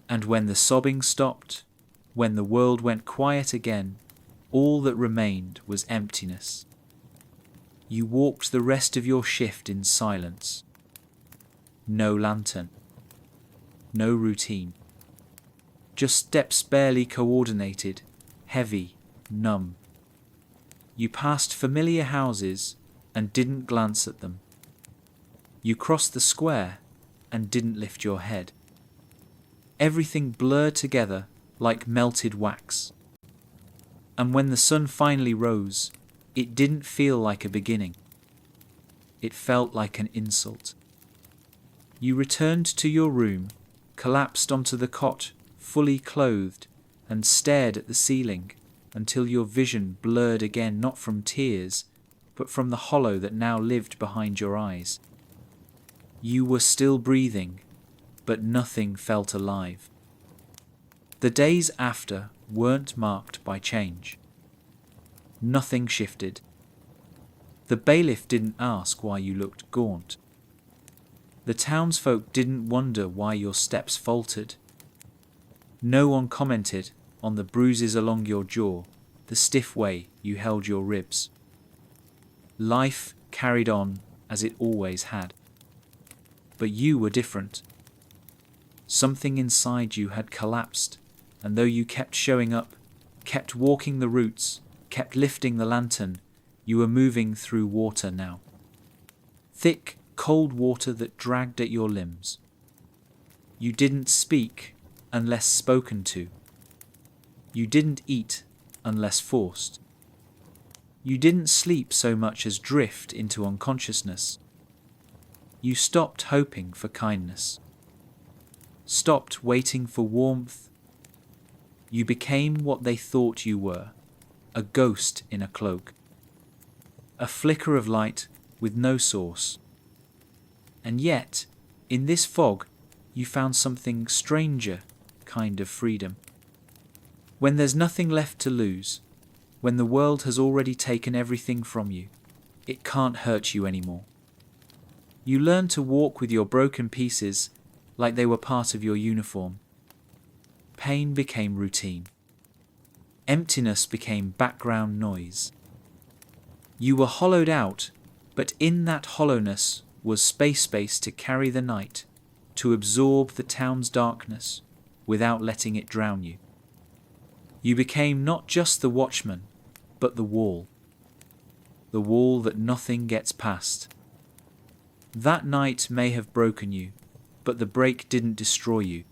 Speaker 1: And when the sobbing stopped, when the world went quiet again, all that remained was emptiness. You walked the rest of your shift in silence. No lantern. No routine. Just steps barely coordinated, heavy, numb. You passed familiar houses and didn't glance at them. You crossed the square and didn't lift your head. Everything blurred together like melted wax. And when the sun finally rose, it didn't feel like a beginning. It felt like an insult. You returned to your room, collapsed onto the cot, fully clothed, and stared at the ceiling until your vision blurred again, not from tears, but from the hollow that now lived behind your eyes. You were still breathing, but nothing felt alive. The days after weren't marked by change. Nothing shifted. The bailiff didn't ask why you looked gaunt. The townsfolk didn't wonder why your steps faltered. No one commented on the bruises along your jaw, the stiff way you held your ribs. Life carried on as it always had. But you were different. Something inside you had collapsed, and though you kept showing up, kept walking the routes, kept lifting the lantern, you were moving through water now. Thick, cold water that dragged at your limbs. You didn't speak unless spoken to. You didn't eat unless forced. You didn't sleep so much as drift into unconsciousness. You stopped hoping for kindness. Stopped waiting for warmth. You became what they thought you were, a ghost in a cloak. A flicker of light with no source. And yet, in this fog, you found something stranger kind of freedom. When there's nothing left to lose, when the world has already taken everything from you, it can't hurt you anymore. You learn to walk with your broken pieces like they were part of your uniform. Pain became routine. Emptiness became background noise. You were hollowed out, but in that hollowness was space to carry the night, to absorb the town's darkness without letting it drown you. You became not just the watchman, but the wall that nothing gets past. That night may have broken you, but the break didn't destroy you.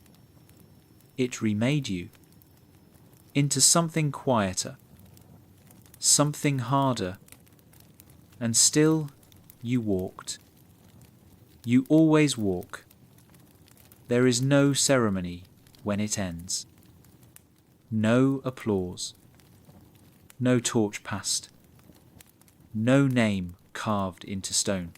Speaker 1: It remade you into something quieter, something harder, and still you walked. You always walk. There is no ceremony when it ends. No applause. No torch passed. No name carved into stone.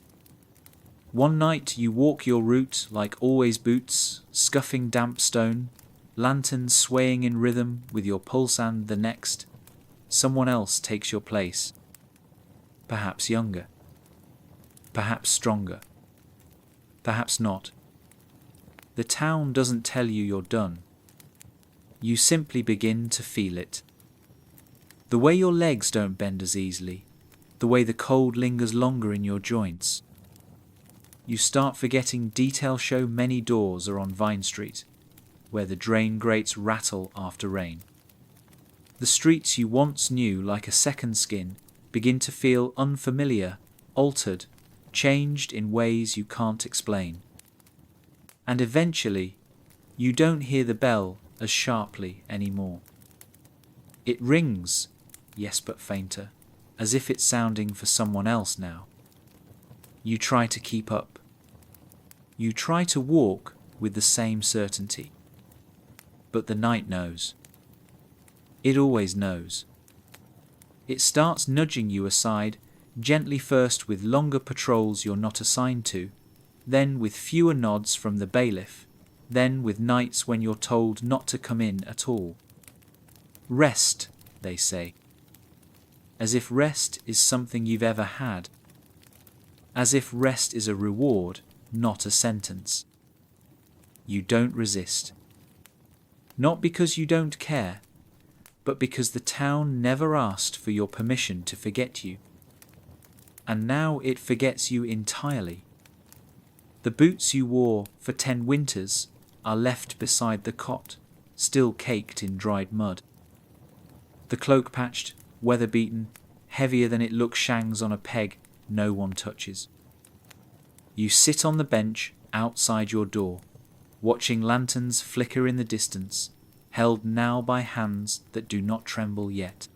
Speaker 1: One night you walk your route like always boots, scuffing damp stone, lanterns swaying in rhythm with your pulse, and the next, someone else takes your place. Perhaps younger. Perhaps stronger. Perhaps not. The town doesn't tell you you're done. You simply begin to feel it. The way your legs don't bend as easily, the way the cold lingers longer in your joints. You start forgetting details show many doors are on Vine Street, where the drain grates rattle after rain. The streets you once knew like a second skin begin to feel unfamiliar, altered, changed in ways you can't explain. And eventually, you don't hear the bell as sharply anymore. It rings, yes, but fainter, as if it's sounding for someone else now. You try to keep up. You try to walk with the same certainty. But the night knows. It always knows. It starts nudging you aside, gently first with longer patrols you're not assigned to, then with fewer nods from the bailiff, then with nights when you're told not to come in at all. Rest, they say. As if rest is something you've ever had. As if rest is a reward, not a sentence. You don't resist. Not because you don't care, but because the town never asked for your permission to forget you. And now it forgets you entirely. The boots you wore for 10 winters are left beside the cot, still caked in dried mud. The cloak patched, weather-beaten, heavier than it looks shangs on a peg no one touches. You sit on the bench outside your door, watching lanterns flicker in the distance, held now by hands that do not tremble yet.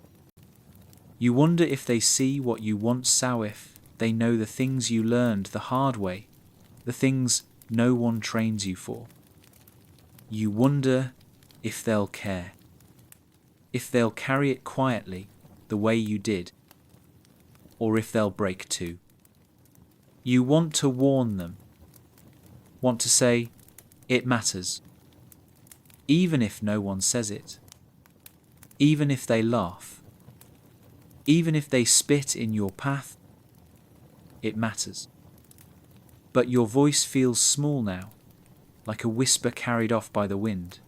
Speaker 1: You wonder if they see what you once saw, if they know the things you learned the hard way, the things no one trains you for. You wonder if they'll care, if they'll carry it quietly the way you did, or if they'll break too. You want to warn them, want to say, it matters, even if no one says it, even if they laugh, even if they spit in your path, it matters. But your voice feels small now, like a whisper carried off by the wind.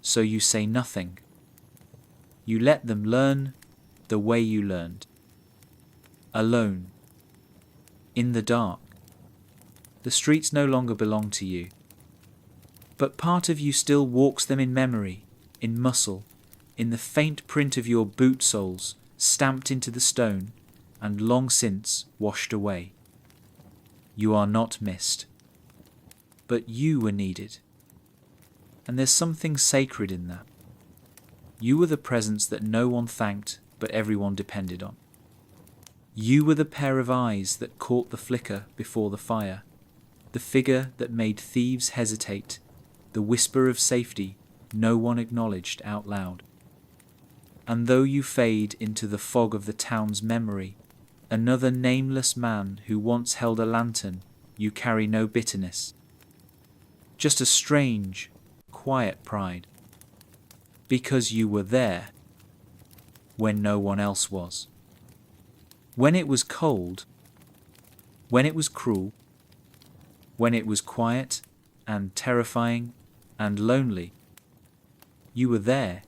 Speaker 1: So you say nothing. You let them learn the way you learned. Alone. In the dark. The streets no longer belong to you. But part of you still walks them in memory, in muscle, in the faint print of your boot soles stamped into the stone and long since washed away. You are not missed. but you were needed. And there's something sacred in that. You were the presence that no one thanked, but everyone depended on. You were the pair of eyes that caught the flicker before the fire, the figure that made thieves hesitate, the whisper of safety no one acknowledged out loud. And though you fade into the fog of the town's memory, another nameless man who once held a lantern, you carry no bitterness. Just a strange, quiet pride. Because you were there when no one else was. When it was cold, when it was cruel, when it was quiet and terrifying and lonely, you were there.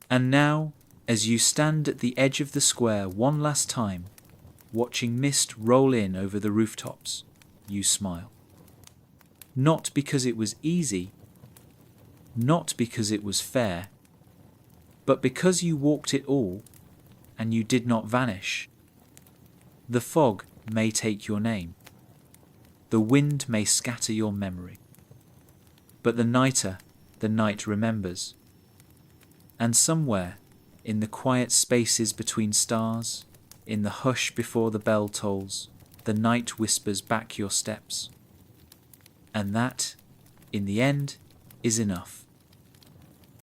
Speaker 1: And now, as you stand at the edge of the square one last time, watching mist roll in over the rooftops, you smile. Not because it was easy, not because it was fair, but because you walked it all and you did not vanish. The fog may take your name. The wind may scatter your memory. But the night remembers. And somewhere, in the quiet spaces between stars, in the hush before the bell tolls, the night whispers back your steps. And that, in the end, is enough.